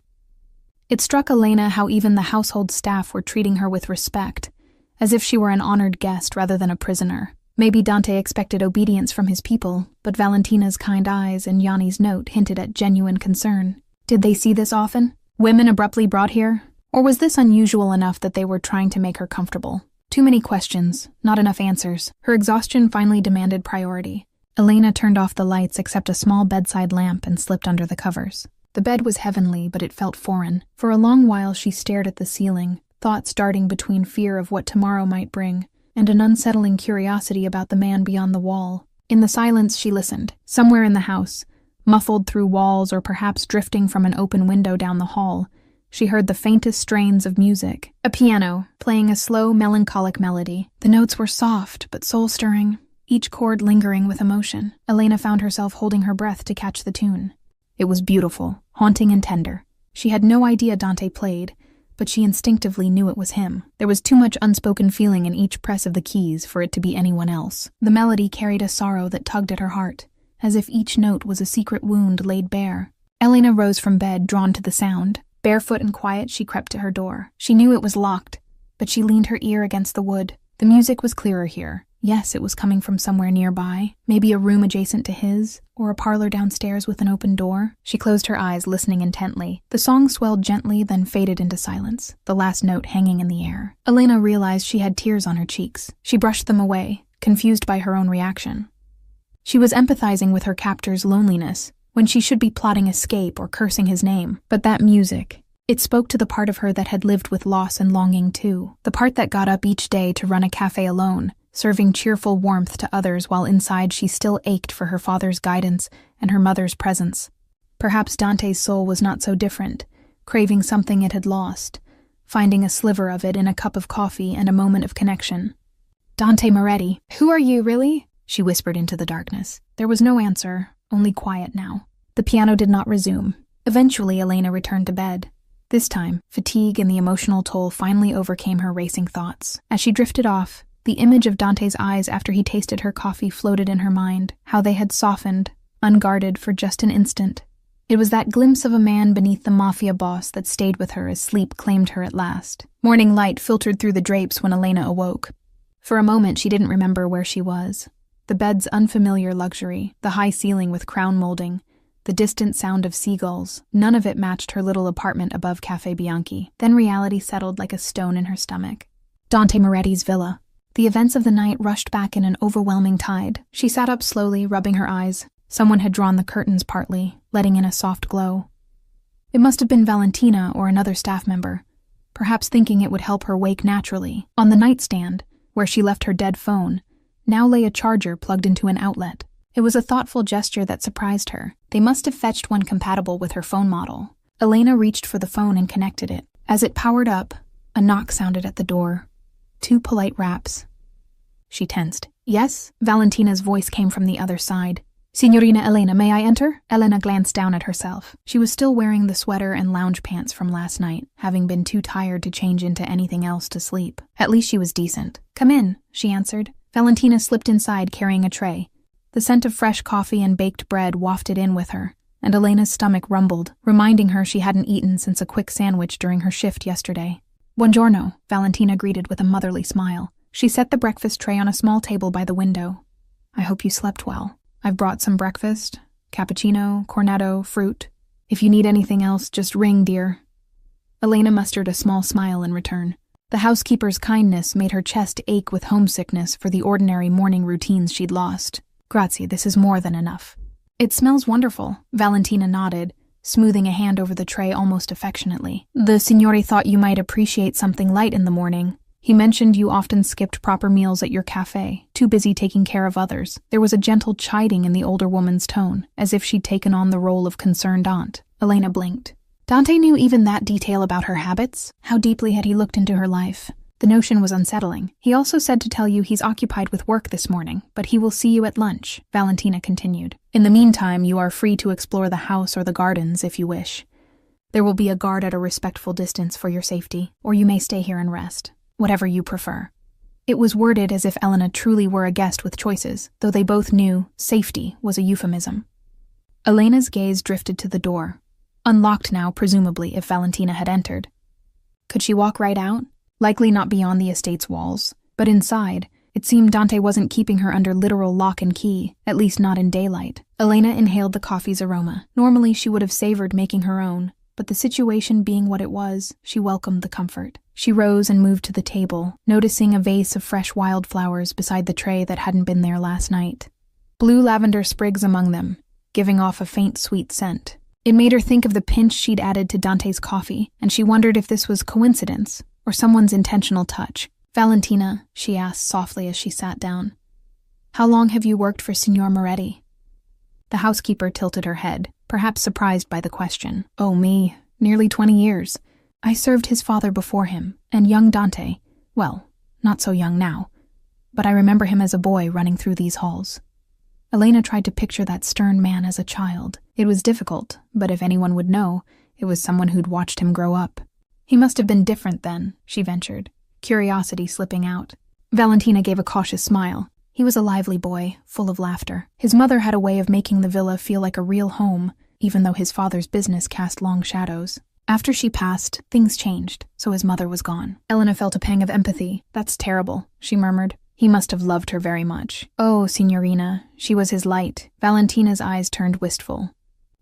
Speaker 1: It struck Elena how even the household staff were treating her with respect, as if she were an honored guest rather than a prisoner. Maybe Dante expected obedience from his people, but Valentina's kind eyes and Yanni's note hinted at genuine concern. Did they see this often? Women abruptly brought here? Or was this unusual enough that they were trying to make her comfortable? Too many questions, not enough answers. Her exhaustion finally demanded priority. Elena turned off the lights except a small bedside lamp and slipped under the covers. The bed was heavenly, but it felt foreign. For a long while she stared at the ceiling, thoughts darting between fear of what tomorrow might bring and an unsettling curiosity about the man beyond the wall. In the silence, she listened. Somewhere in the house, muffled through walls or perhaps drifting from an open window down the hall, she heard the faintest strains of music. A piano, playing a slow, melancholic melody. The notes were soft, but soul-stirring, each chord lingering with emotion. Elena found herself holding her breath to catch the tune. It was beautiful, haunting and tender. She had no idea Dante played, but she instinctively knew it was him. There was too much unspoken feeling in each press of the keys for it to be anyone else. The melody carried a sorrow that tugged at her heart, as if each note was a secret wound laid bare. Elena rose from bed, drawn to the sound. Barefoot and quiet, she crept to her door. She knew it was locked, but she leaned her ear against the wood. The music was clearer here. Yes, it was coming from somewhere nearby, maybe a room adjacent to his, or a parlor downstairs with an open door. She closed her eyes, listening intently. The song swelled gently, then faded into silence, the last note hanging in the air. Elena realized she had tears on her cheeks. She brushed them away, confused by her own reaction. She was empathizing with her captor's loneliness, when she should be plotting escape or cursing his name. But that music, it spoke to the part of her that had lived with loss and longing too. The part that got up each day to run a cafe alone, serving cheerful warmth to others while inside she still ached for her father's guidance and her mother's presence. Perhaps Dante's soul was not so different, craving something it had lost, finding a sliver of it in a cup of coffee and a moment of connection. Dante Moretti. Who are you, really? she whispered into the darkness. There was no answer, only quiet now. The piano did not resume. Eventually, Elena returned to bed. This time, fatigue and the emotional toll finally overcame her racing thoughts. As she drifted off, the image of Dante's eyes after he tasted her coffee floated in her mind, how they had softened, unguarded for just an instant. It was that glimpse of a man beneath the Mafia boss that stayed with her as sleep claimed her at last. Morning light filtered through the drapes when Elena awoke. For a moment, she didn't remember where she was. The bed's unfamiliar luxury, the high ceiling with crown molding, the distant sound of seagulls, none of it matched her little apartment above Café Bianchi. Then reality settled like a stone in her stomach. Dante Moretti's villa. The events of the night rushed back in an overwhelming tide. She sat up slowly, rubbing her eyes. Someone had drawn the curtains partly, letting in a soft glow. It must have been Valentina or another staff member, perhaps thinking it would help her wake naturally. On the nightstand, where she left her dead phone, now lay a charger plugged into an outlet. It was a thoughtful gesture that surprised her. They must have fetched one compatible with her phone model. Elena reached for the phone and connected it. As it powered up, a knock sounded at the door. 2 polite raps. She tensed. Yes? Valentina's voice came from the other side. Signorina Elena, may I enter? Elena glanced down at herself. She was still wearing the sweater and lounge pants from last night, having been too tired to change into anything else to sleep. At least she was decent. Come in, she answered. Valentina slipped inside carrying a tray. The scent of fresh coffee and baked bread wafted in with her, and Elena's stomach rumbled, reminding her she hadn't eaten since a quick sandwich during her shift yesterday. Buongiorno, Valentina greeted with a motherly smile. She set the breakfast tray on a small table by the window. I hope you slept well. I've brought some breakfast, cappuccino, cornetto, fruit. If you need anything else, just ring, dear. Elena mustered a small smile in return. The housekeeper's kindness made her chest ache with homesickness for the ordinary morning routines she'd lost. Grazie, this is more than enough. It smells wonderful, Valentina nodded, smoothing a hand over the tray almost affectionately. The signore thought you might appreciate something light in the morning. He mentioned you often skipped proper meals at your cafe, too busy taking care of others. There was a gentle chiding in the older woman's tone, as if she'd taken on the role of concerned aunt. Elena blinked. Dante knew even that detail about her habits? How deeply had he looked into her life? The notion was unsettling. He also said to tell you he's occupied with work this morning, but he will see you at lunch, Valentina continued. In the meantime, you are free to explore the house or the gardens if you wish. There will be a guard at a respectful distance for your safety, or you may stay here and rest. Whatever you prefer. It was worded as if Elena truly were a guest with choices, though they both knew safety was a euphemism. Elena's gaze drifted to the door, unlocked now presumably if Valentina had entered. Could she walk right out? Likely not beyond the estate's walls, but inside, it seemed Dante wasn't keeping her under literal lock and key, at least not in daylight. Elena inhaled the coffee's aroma. Normally she would have savored making her own, but the situation being what it was, she welcomed the comfort. She rose and moved to the table, noticing a vase of fresh wildflowers beside the tray that hadn't been there last night. Blue lavender sprigs among them, giving off a faint sweet scent. It made her think of the pinch she'd added to Dante's coffee, and she wondered if this was coincidence or someone's intentional touch. Valentina, she asked softly as she sat down. How long have you worked for Signor Moretti? The housekeeper tilted her head, perhaps surprised by the question. Oh, me, nearly 20 years. I served his father before him, and young Dante, well, not so young now, but I remember him as a boy running through these halls. Elena tried to picture that stern man as a child. It was difficult, but if anyone would know, it was someone who'd watched him grow up. He must have been different then, she ventured, curiosity slipping out. Valentina gave a cautious smile. He was a lively boy, full of laughter. His mother had a way of making the villa feel like a real home, even though his father's business cast long shadows. After she passed, things changed, so his mother was gone. Elena felt a pang of empathy. That's terrible, she murmured. He must have loved her very much. Oh, signorina, she was his light. Valentina's eyes turned wistful.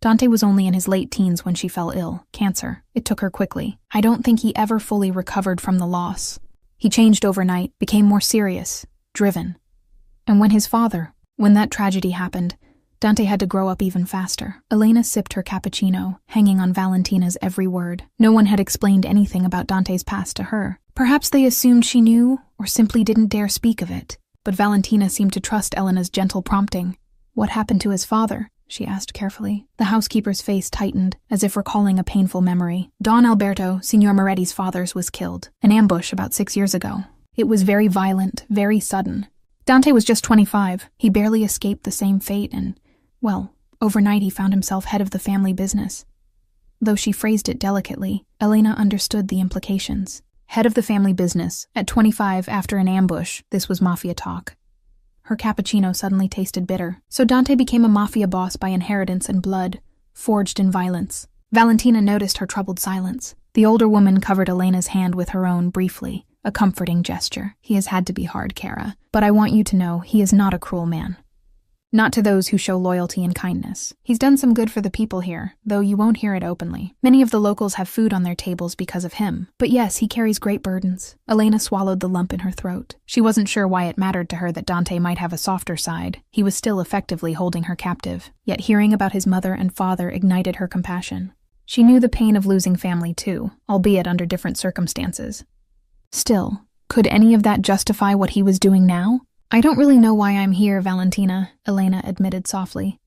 Speaker 1: Dante was only in his late teens when she fell ill, cancer. It took her quickly. I don't think he ever fully recovered from the loss. He changed overnight, became more serious, driven. And when that tragedy happened, Dante had to grow up even faster. Elena sipped her cappuccino, hanging on Valentina's every word. No one had explained anything about Dante's past to her. Perhaps they assumed she knew, or simply didn't dare speak of it. But Valentina seemed to trust Elena's gentle prompting. What happened to his father? She asked carefully. The housekeeper's face tightened, as if recalling a painful memory. Don Alberto, Signor Moretti's father, was killed. An ambush about 6 years ago. It was very violent, very sudden. Dante was just 25. He barely escaped the same fate and, well, overnight he found himself head of the family business. Though she phrased it delicately, Elena understood the implications. Head of the family business, at 25 after an ambush, this was Mafia talk. Her cappuccino suddenly tasted bitter. So Dante became a Mafia boss by inheritance and blood, forged in violence. Valentina noticed her troubled silence. The older woman covered Elena's hand with her own briefly, a comforting gesture. He has had to be hard, Kara, but I want you to know he is not a cruel man. Not to those who show loyalty and kindness. He's done some good for the people here, though you won't hear it openly. Many of the locals have food on their tables because of him. But yes, he carries great burdens. Elena swallowed the lump in her throat. She wasn't sure why it mattered to her that Dante might have a softer side. He was still effectively holding her captive. Yet hearing about his mother and father ignited her compassion. She knew the pain of losing family too, albeit under different circumstances. Still, could any of that justify what he was doing now? I don't really know why I'm here, Valentina, Elena admitted softly.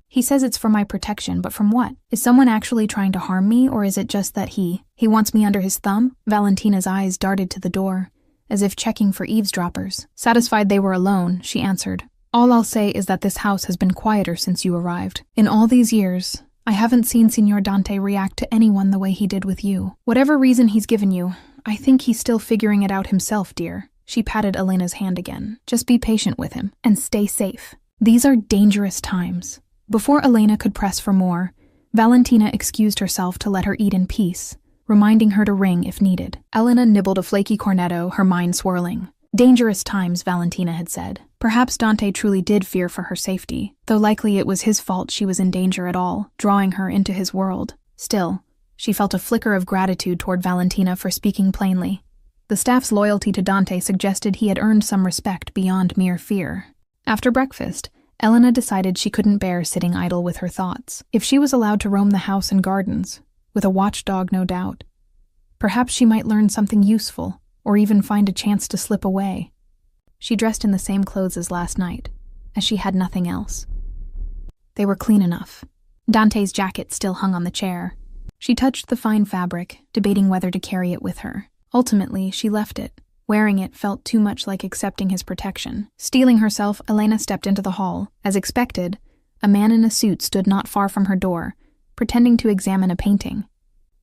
Speaker 1: He says it's for my protection, but from what? Is someone actually trying to harm me, or is it just that he wants me under his thumb? Valentina's eyes darted to the door, as if checking for eavesdroppers. Satisfied they were alone, she answered, "All I'll say is that this house has been quieter since you arrived. In all these years, I haven't seen Signor Dante react to anyone the way he did with you. Whatever reason he's given you, I think he's still figuring it out himself, dear." She patted Elena's hand again. "Just be patient with him, and stay safe. These are dangerous times." Before Elena could press for more, Valentina excused herself to let her eat in peace, reminding her to ring if needed. Elena nibbled a flaky cornetto, her mind swirling. Dangerous times, Valentina had said. Perhaps Dante truly did fear for her safety, though likely it was his fault she was in danger at all, drawing her into his world. Still, she felt a flicker of gratitude toward Valentina for speaking plainly. The staff's loyalty to Dante suggested he had earned some respect beyond mere fear. After breakfast, Elena decided she couldn't bear sitting idle with her thoughts. If she was allowed to roam the house and gardens, with a watchdog no doubt, perhaps she might learn something useful, or even find a chance to slip away. She dressed in the same clothes as last night, as she had nothing else. They were clean enough. Dante's jacket still hung on the chair. She touched the fine fabric, debating whether to carry it with her. Ultimately, she left it. Wearing it felt too much like accepting his protection. Steeling herself, Elena stepped into the hall. As expected, a man in a suit stood not far from her door, pretending to examine a painting.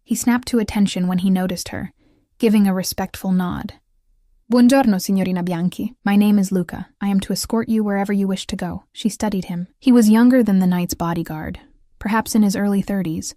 Speaker 1: He snapped to attention when he noticed her, giving a respectful nod. "Buongiorno, signorina Bianchi. My name is Luca. I am to escort you wherever you wish to go." She studied him. He was younger than the knight's bodyguard, perhaps in his early 30s,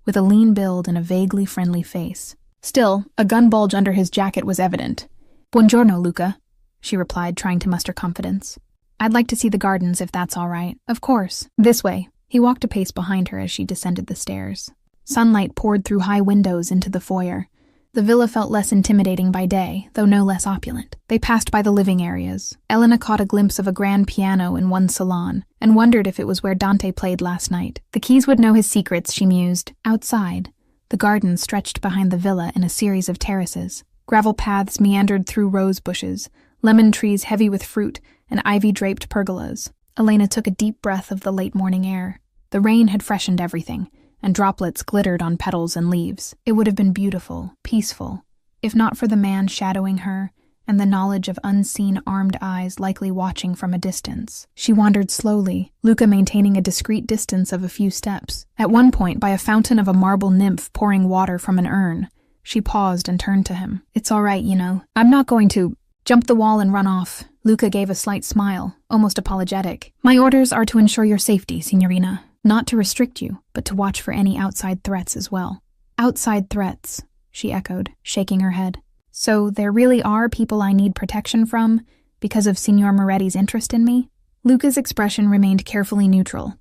Speaker 1: with a lean build and a vaguely friendly face. Still, a gun bulge under his jacket was evident. "Buongiorno, Luca," she replied, trying to muster confidence. "I'd like to see the gardens, if that's all right." "Of course. This way." He walked a pace behind her as she descended the stairs. Sunlight poured through high windows into the foyer. The villa felt less intimidating by day, though no less opulent. They passed by the living areas. Elena caught a glimpse of a grand piano in one salon, and wondered if it was where Dante played last night. The keys would know his secrets, she mused. Outside, the garden stretched behind the villa in a series of terraces. Gravel paths meandered through rose bushes, lemon trees heavy with fruit, and ivy-draped pergolas. Elena took a deep breath of the late morning air. The rain had freshened everything, and droplets glittered on petals and leaves. It would have been beautiful, peaceful, if not for the man shadowing her and the knowledge of unseen armed eyes likely watching from a distance. She wandered slowly, Luca maintaining a discreet distance of a few steps. At one point, by a fountain of a marble nymph pouring water from an urn, she paused and turned to him. "It's all right, you know. I'm not going to jump the wall and run off." Luca gave a slight smile, almost apologetic. "My orders are to ensure your safety, signorina. Not to restrict you, but to watch for any outside threats as well." "Outside threats," she echoed, shaking her head. "So there really are people I need protection from because of Signor Moretti's interest in me?" Luca's expression remained carefully neutral.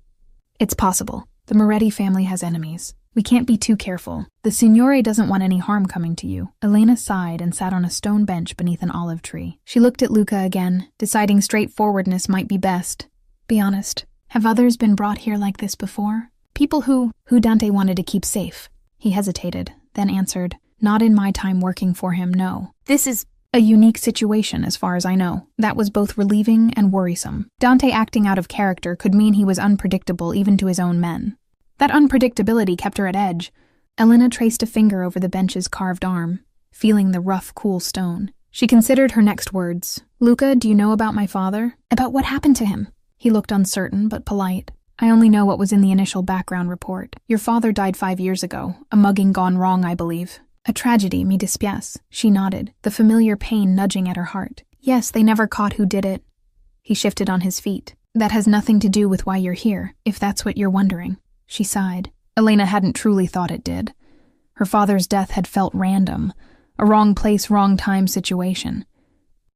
Speaker 1: "It's possible. The Moretti family has enemies. We can't be too careful. The Signore doesn't want any harm coming to you." Elena sighed and sat on a stone bench beneath an olive tree. She looked at Luca again, deciding straightforwardness might be best. "Be honest. Have others been brought here like this before? People who Dante wanted to keep safe?" He hesitated, then answered, "Not in my time working for him, no. This is a unique situation as far as I know." That was both relieving and worrisome. Dante acting out of character could mean he was unpredictable even to his own men. That unpredictability kept her at edge. Elena traced a finger over the bench's carved arm, feeling the rough, cool stone. She considered her next words. Luca, do you know about my father? About what happened to him? He looked uncertain, but polite. I only know what was in the initial background report. Your father died 5 years ago. A mugging gone wrong, I believe. A tragedy, mi dispiace. She nodded, the familiar pain nudging at her heart. Yes, they never caught who did it. He shifted on his feet. That has nothing to do with why you're here, if that's what you're wondering. She sighed. Elena hadn't truly thought it did. Her father's death had felt random, a wrong place, wrong time situation.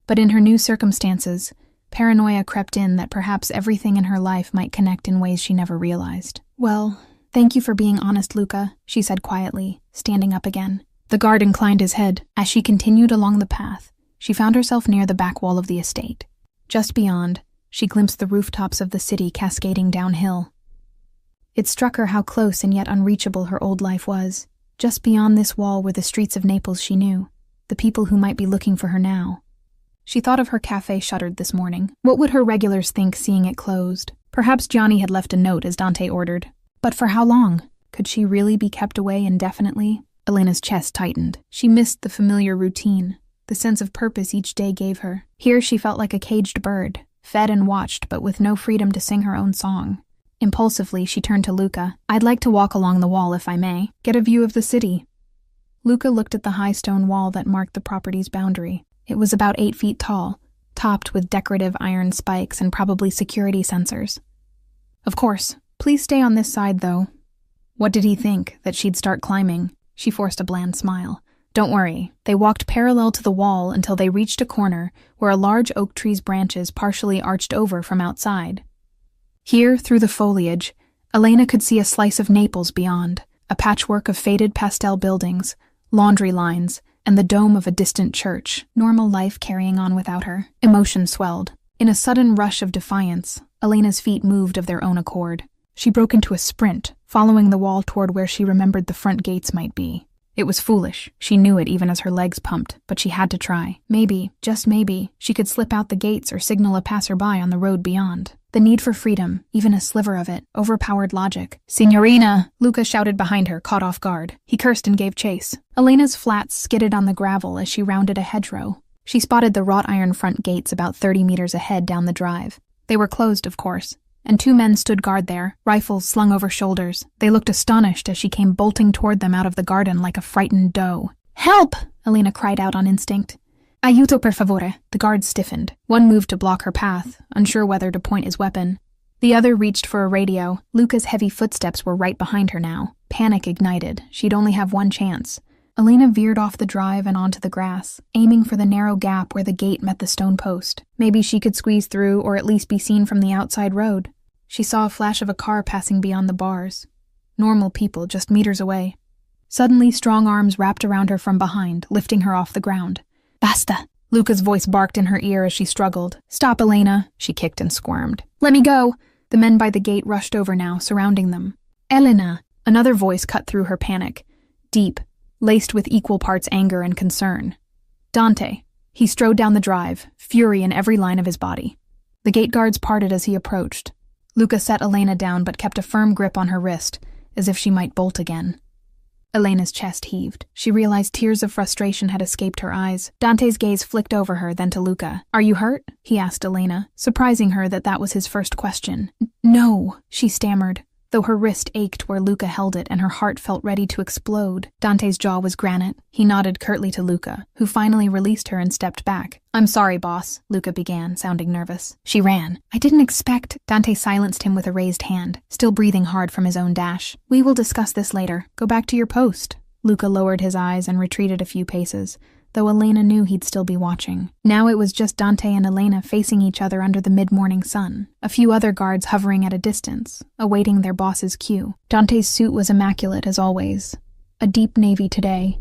Speaker 1: But in her new circumstances, paranoia crept in that perhaps everything in her life might connect in ways she never realized. Well, thank you for being honest, Luca, she said quietly, standing up again. The guard inclined his head. As she continued along the path, she found herself near the back wall of the estate. Just beyond, she glimpsed the rooftops of the city cascading downhill. It struck her how close and yet unreachable her old life was. Just beyond this wall were the streets of Naples she knew, the people who might be looking for her now. She thought of her cafe shuttered this morning. What would her regulars think seeing it closed? Perhaps Gianni had left a note as Dante ordered. But for how long? Could she really be kept away indefinitely? Elena's chest tightened. She missed the familiar routine, the sense of purpose each day gave her. Here she felt like a caged bird, fed and watched but with no freedom to sing her own song. Impulsively, she turned to Luca. I'd like to walk along the wall if I may. Get a view of the city. Luca looked at the high stone wall that marked the property's boundary. It was about 8 feet tall, topped with decorative iron spikes and probably security sensors. Of course. Please stay on this side, though. What did he think? That she'd start climbing? She forced a bland smile. Don't worry. They walked parallel to the wall until they reached a corner where a large oak tree's branches partially arched over from outside. Here, through the foliage, Elena could see a slice of Naples beyond, a patchwork of faded pastel buildings, laundry lines, and the dome of a distant church, normal life carrying on without her. Emotion swelled. In a sudden rush of defiance, Elena's feet moved of their own accord. She broke into a sprint, following the wall toward where she remembered the front gates might be. It was foolish. She knew it even as her legs pumped, but she had to try. Maybe, just maybe, she could slip out the gates or signal a passerby on the road beyond. The need for freedom, even a sliver of it, overpowered logic. Signorina! Luca shouted behind her, caught off guard. He cursed and gave chase. Elena's flats skidded on the gravel as she rounded a hedgerow. She spotted the wrought iron front gates about 30 meters ahead down the drive. They were closed, of course, and 2 men stood guard there, rifles slung over shoulders. They looked astonished as she came bolting toward them out of the garden like a frightened doe. Help! Elena cried out on instinct. Aiuto per favore. The guard stiffened. One moved to block her path, unsure whether to point his weapon. The other reached for a radio. Luca's heavy footsteps were right behind her now. Panic ignited. She'd only have one chance. Elena veered off the drive and onto the grass, aiming for the narrow gap where the gate met the stone post. Maybe she could squeeze through or at least be seen from the outside road. She saw a flash of a car passing beyond the bars. Normal people just meters away. Suddenly, strong arms wrapped around her from behind, lifting her off the ground. Basta! Luca's voice barked in her ear as she struggled. Stop, Elena! She kicked and squirmed. Let me go! The men by the gate rushed over now, surrounding them. Elena! Another voice cut through her panic. Deep, laced with equal parts anger and concern. Dante. He strode down the drive, fury in every line of his body. The gate guards parted as he approached. Luca set Elena down but kept a firm grip on her wrist, as if she might bolt again. Elena's chest heaved. She realized tears of frustration had escaped her eyes. Dante's gaze flicked over her, then to Luca. Are you hurt? He asked Elena, surprising her that was his first question. No, she stammered, though her wrist ached where Luca held it and her heart felt ready to explode. Dante's jaw was granite. He nodded curtly to Luca, who finally released her and stepped back. I'm sorry, boss, Luca began, sounding nervous. She ran. I didn't expect... Dante silenced him with a raised hand, still breathing hard from his own dash. We will discuss this later. Go back to your post. Luca lowered his eyes and retreated a few paces, though Elena knew he'd still be watching. Now it was just Dante and Elena facing each other under the mid-morning sun, a few other guards hovering at a distance, awaiting their boss's cue. Dante's suit was immaculate as always, a deep navy today,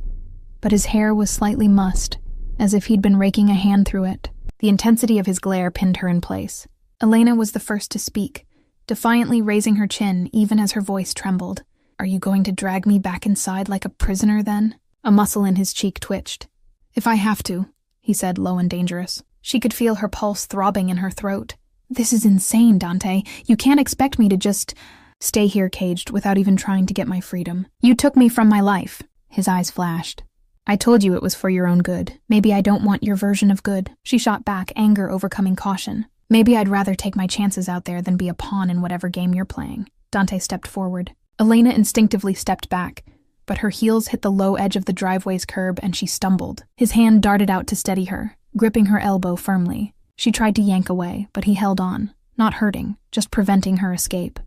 Speaker 1: but his hair was slightly mussed, as if he'd been raking a hand through it. The intensity of his glare pinned her in place. Elena was the first to speak, defiantly raising her chin even as her voice trembled. Are you going to drag me back inside like a prisoner then? A muscle in his cheek twitched. If I have to, he said, low and dangerous. She could feel her pulse throbbing in her throat. This is insane, Dante. You can't expect me to just stay here caged without even trying to get my freedom. You took me from my life. His eyes flashed. I told you it was for your own good. Maybe I don't want your version of good. She shot back, anger overcoming caution. Maybe I'd rather take my chances out there than be a pawn in whatever game you're playing. Dante stepped forward. Elena instinctively stepped back, but her heels hit the low edge of the driveway's curb and she stumbled. His hand darted out to steady her, gripping her elbow firmly. She tried to yank away, but he held on, not hurting, just preventing her escape.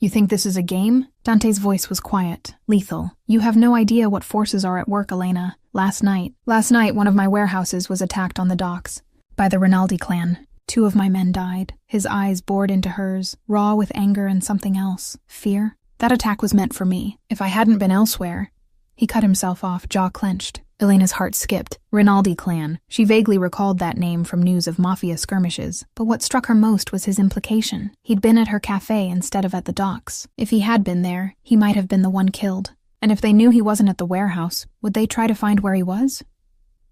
Speaker 1: You think this is a game? Dante's voice was quiet, lethal. You have no idea what forces are at work, Elena. Last night, one of my warehouses was attacked on the docks by the Rinaldi clan. 2 of my men died. His eyes bored into hers, raw with anger and something else. Fear? That attack was meant for me. If I hadn't been elsewhere... He cut himself off, jaw clenched. Elena's heart skipped. Rinaldi clan. She vaguely recalled that name from news of Mafia skirmishes, but what struck her most was his implication. He'd been at her cafe instead of at the docks. If he had been there, he might have been the one killed. And if they knew he wasn't at the warehouse, would they try to find where he was?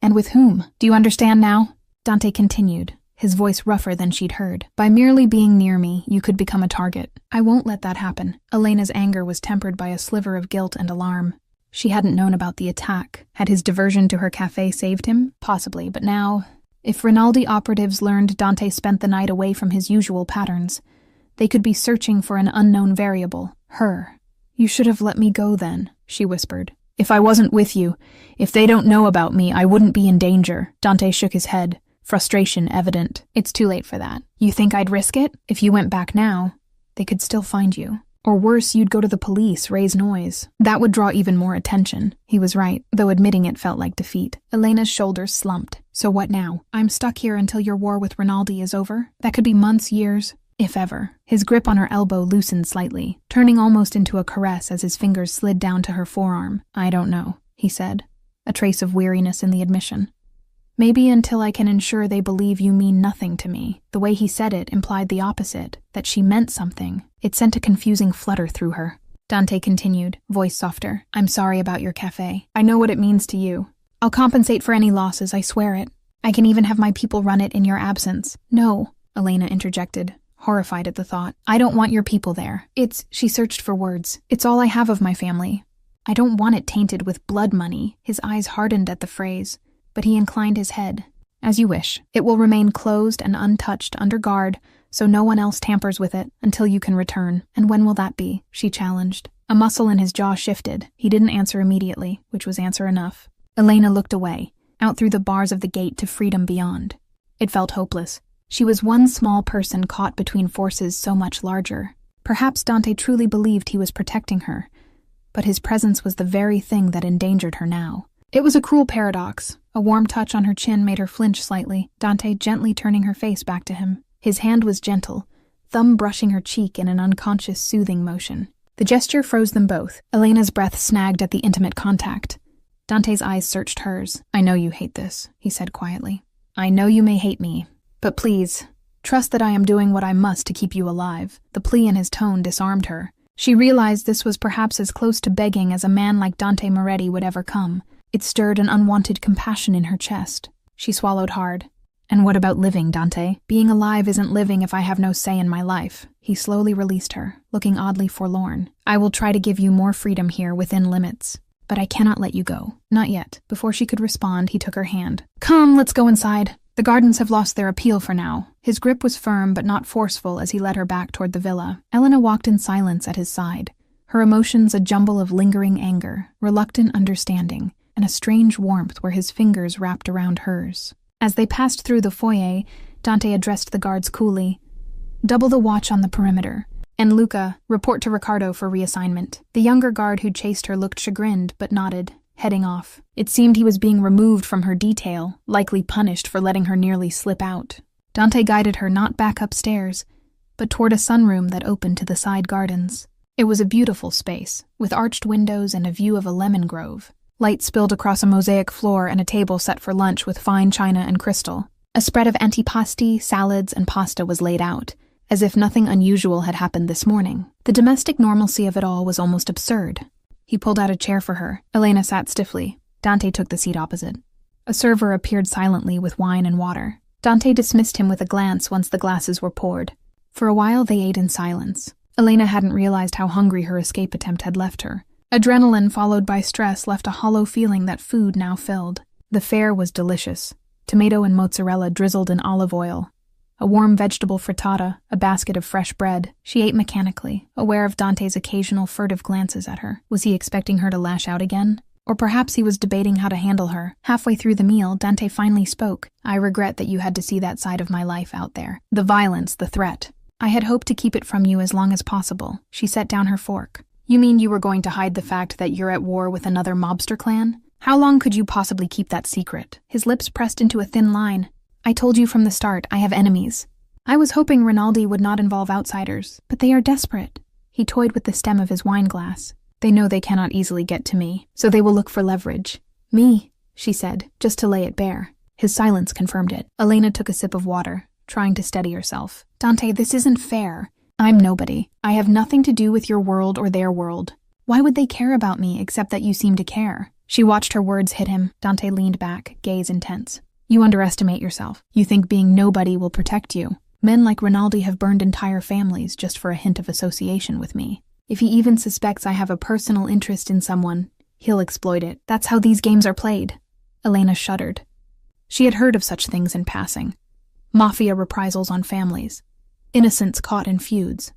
Speaker 1: And with whom? Do you understand now? Dante continued, his voice rougher than she'd heard. By merely being near me, you could become a target. I won't let that happen. Elena's anger was tempered by a sliver of guilt and alarm. She hadn't known about the attack. Had his diversion to her cafe saved him? Possibly, but now... If Rinaldi operatives learned Dante spent the night away from his usual patterns, they could be searching for an unknown variable, her. You should have let me go then, she whispered. If I wasn't with you, if they don't know about me, I wouldn't be in danger. Dante shook his head, frustration evident. It's too late for that. You think I'd risk it? If you went back now, they could still find you. Or worse, you'd go to the police, raise noise. That would draw even more attention. He was right, though admitting it felt like defeat. Elena's shoulders slumped. So what now? I'm stuck here until your war with Rinaldi is over? That could be months, years, if ever. His grip on her elbow loosened slightly, turning almost into a caress as his fingers slid down to her forearm. I don't know, he said, a trace of weariness in the admission. Maybe until I can ensure they believe you mean nothing to me. The way he said it implied the opposite, that she meant something. It sent a confusing flutter through her. Dante continued, voice softer. I'm sorry about your cafe. I know what it means to you. I'll compensate for any losses, I swear it. I can even have my people run it in your absence. No, Elena interjected, horrified at the thought. I don't want your people there. She searched for words. It's all I have of my family. I don't want it tainted with blood money. His eyes hardened at the phrase, but he inclined his head. As you wish. It will remain closed and untouched under guard, so no one else tampers with it until you can return. And when will that be? She challenged. A muscle in his jaw shifted. He didn't answer immediately, which was answer enough. Elena looked away, out through the bars of the gate to freedom beyond. It felt hopeless. She was one small person caught between forces so much larger. Perhaps Dante truly believed he was protecting her, but his presence was the very thing that endangered her now. It was a cruel paradox. A warm touch on her chin made her flinch slightly, Dante gently turning her face back to him. His hand was gentle, thumb brushing her cheek in an unconscious soothing motion. The gesture froze them both. Elena's breath snagged at the intimate contact. Dante's eyes searched hers. I know you hate this, he said quietly. I know you may hate me, but please, trust that I am doing what I must to keep you alive. The plea in his tone disarmed her. She realized this was perhaps as close to begging as a man like Dante Moretti would ever come. It stirred an unwanted compassion in her chest. She swallowed hard. And what about living, Dante? Being alive isn't living if I have no say in my life. He slowly released her, looking oddly forlorn. I will try to give you more freedom here within limits. But I cannot let you go. Not yet. Before she could respond, he took her hand. Come, let's go inside. The gardens have lost their appeal for now. His grip was firm but not forceful as he led her back toward the villa. Elena walked in silence at his side, her emotions a jumble of lingering anger, reluctant understanding, and a strange warmth where his fingers wrapped around hers. As they passed through the foyer, Dante addressed the guards coolly. Double the watch on the perimeter. And Luca, report to Ricardo for reassignment. The younger guard who'd chased her looked chagrined, but nodded, heading off. It seemed he was being removed from her detail, likely punished for letting her nearly slip out. Dante guided her not back upstairs, but toward a sunroom that opened to the side gardens. It was a beautiful space, with arched windows and a view of a lemon grove. Light spilled across a mosaic floor and a table set for lunch with fine china and crystal. A spread of antipasti, salads, and pasta was laid out, as if nothing unusual had happened this morning. The domestic normalcy of it all was almost absurd. He pulled out a chair for her. Elena sat stiffly. Dante took the seat opposite. A server appeared silently with wine and water. Dante dismissed him with a glance once the glasses were poured. For a while they ate in silence. Elena hadn't realized how hungry her escape attempt had left her. Adrenaline followed by stress left a hollow feeling that food now filled. The fare was delicious. Tomato and mozzarella drizzled in olive oil. A warm vegetable frittata, a basket of fresh bread. She ate mechanically, aware of Dante's occasional furtive glances at her. Was he expecting her to lash out again? Or perhaps he was debating how to handle her. Halfway through the meal, Dante finally spoke. "I regret that you had to see that side of my life out there. The violence, the threat. I had hoped to keep it from you as long as possible." She set down her fork. "You mean you were going to hide the fact that you're at war with another mobster clan? How long could you possibly keep that secret?" His lips pressed into a thin line. "I told you from the start, I have enemies. I was hoping Rinaldi would not involve outsiders, but they are desperate." He toyed with the stem of his wine glass. "They know they cannot easily get to me, so they will look for leverage." "Me," she said, just to lay it bare. His silence confirmed it. Elena took a sip of water, trying to steady herself. "Dante, this isn't fair. I'm nobody. I have nothing to do with your world or their world. Why would they care about me except that you seem to care?" She watched her words hit him. Dante leaned back, gaze intense. "You underestimate yourself. You think being nobody will protect you. Men like Rinaldi have burned entire families just for a hint of association with me. If he even suspects I have a personal interest in someone, he'll exploit it. That's how these games are played." Elena shuddered. She had heard of such things in passing. Mafia reprisals on families. Innocents caught in feuds.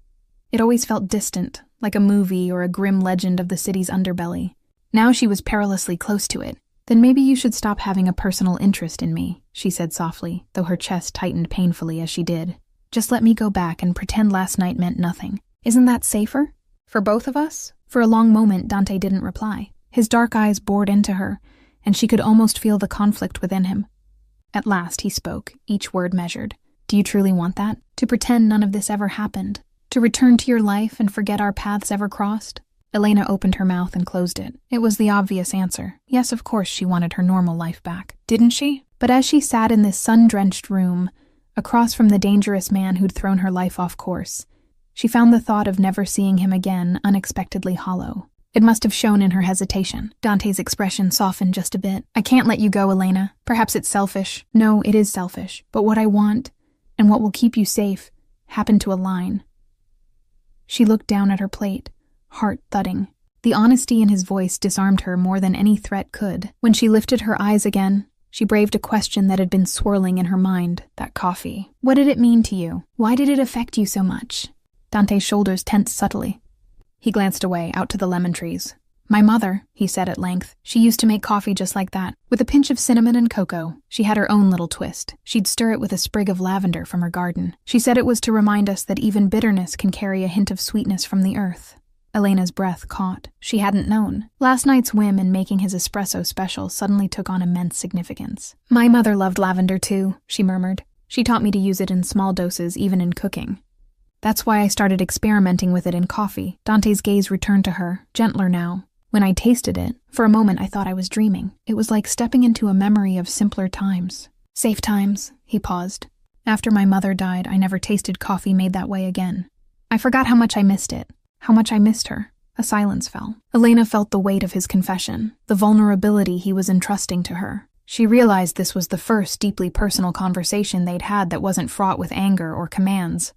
Speaker 1: It always felt distant, like a movie or a grim legend of the city's underbelly. Now she was perilously close to it. "Then maybe you should stop having a personal interest in me," she said softly, though her chest tightened painfully as she did. "Just let me go back and pretend last night meant nothing. Isn't that safer? For both of us?" For a long moment, Dante didn't reply. His dark eyes bored into her, and she could almost feel the conflict within him. At last he spoke, each word measured. "Do you truly want that? To pretend none of this ever happened? To return to your life and forget our paths ever crossed?" Elena opened her mouth and closed it. It was the obvious answer. Yes, of course she wanted her normal life back. Didn't she? But as she sat in this sun-drenched room, across from the dangerous man who'd thrown her life off course, she found the thought of never seeing him again unexpectedly hollow. It must have shown in her hesitation. Dante's expression softened just a bit. "I can't let you go, Elena. Perhaps it's selfish. No, it is selfish. But what I want, and what will keep you safe, happen to align." She looked down at her plate, heart thudding. The honesty in his voice disarmed her more than any threat could. When she lifted her eyes again, she braved a question that had been swirling in her mind. That coffee. What did it mean to you? Why did it affect you so much? Dante's shoulders tensed subtly. He glanced away, out to the lemon trees. "My mother," he said at length. "She used to make coffee just like that, with a pinch of cinnamon and cocoa. She had her own little twist. She'd stir it with a sprig of lavender from her garden. She said it was to remind us that even bitterness can carry a hint of sweetness from the earth." Elena's breath caught. She hadn't known. Last night's whim in making his espresso special suddenly took on immense significance. "My mother loved lavender too," she murmured. "She taught me to use it in small doses, even in cooking. That's why I started experimenting with it in coffee." Dante's gaze returned to her, gentler now. "When I tasted it, for a moment I thought I was dreaming. It was like stepping into a memory of simpler times. Safe times," he paused. "After my mother died, I never tasted coffee made that way again. I forgot how much I missed it. How much I missed her." A silence fell. Elena felt the weight of his confession, the vulnerability he was entrusting to her. She realized this was the first deeply personal conversation they'd had that wasn't fraught with anger or commands.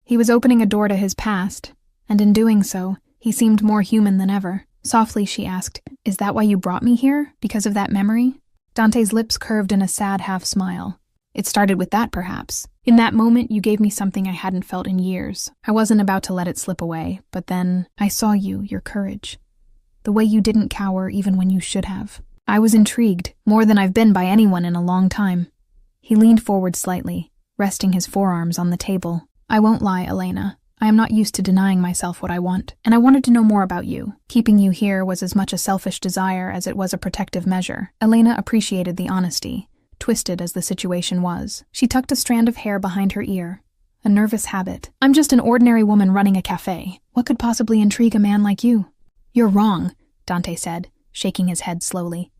Speaker 1: He was opening a door to his past, and in doing so, he seemed more human than ever. Softly she asked, "Is that why you brought me here? Because of that memory?" Dante's lips curved in a sad half-smile. "It started with that, perhaps. In that moment, you gave me something I hadn't felt in years. I wasn't about to let it slip away, but then I saw you, your courage. The way you didn't cower even when you should have. I was intrigued, more than I've been by anyone in a long time." He leaned forward slightly, resting his forearms on the table. "I won't lie, Elena. I am not used to denying myself what I want, and I wanted to know more about you. Keeping you here was as much a selfish desire as it was a protective measure." Elena appreciated the honesty, twisted as the situation was. She tucked a strand of hair behind her ear. A nervous habit. "I'm just an ordinary woman running a cafe. What could possibly intrigue a man like you?" "You're wrong," Dante said, shaking his head slowly.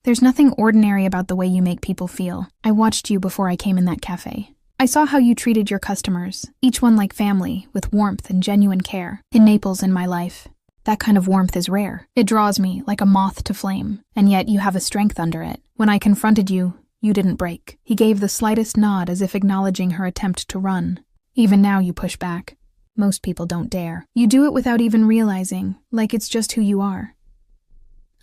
Speaker 1: "There's nothing ordinary about the way you make people feel. I watched you before I came in that cafe. I saw how you treated your customers, each one like family, with warmth and genuine care. In Naples, in my life, that kind of warmth is rare. It draws me like a moth to flame, and yet you have a strength under it. When I confronted you, you didn't break." He gave the slightest nod as if acknowledging her attempt to run. "Even now you push back. Most people don't dare. You do it without even realizing, like it's just who you are.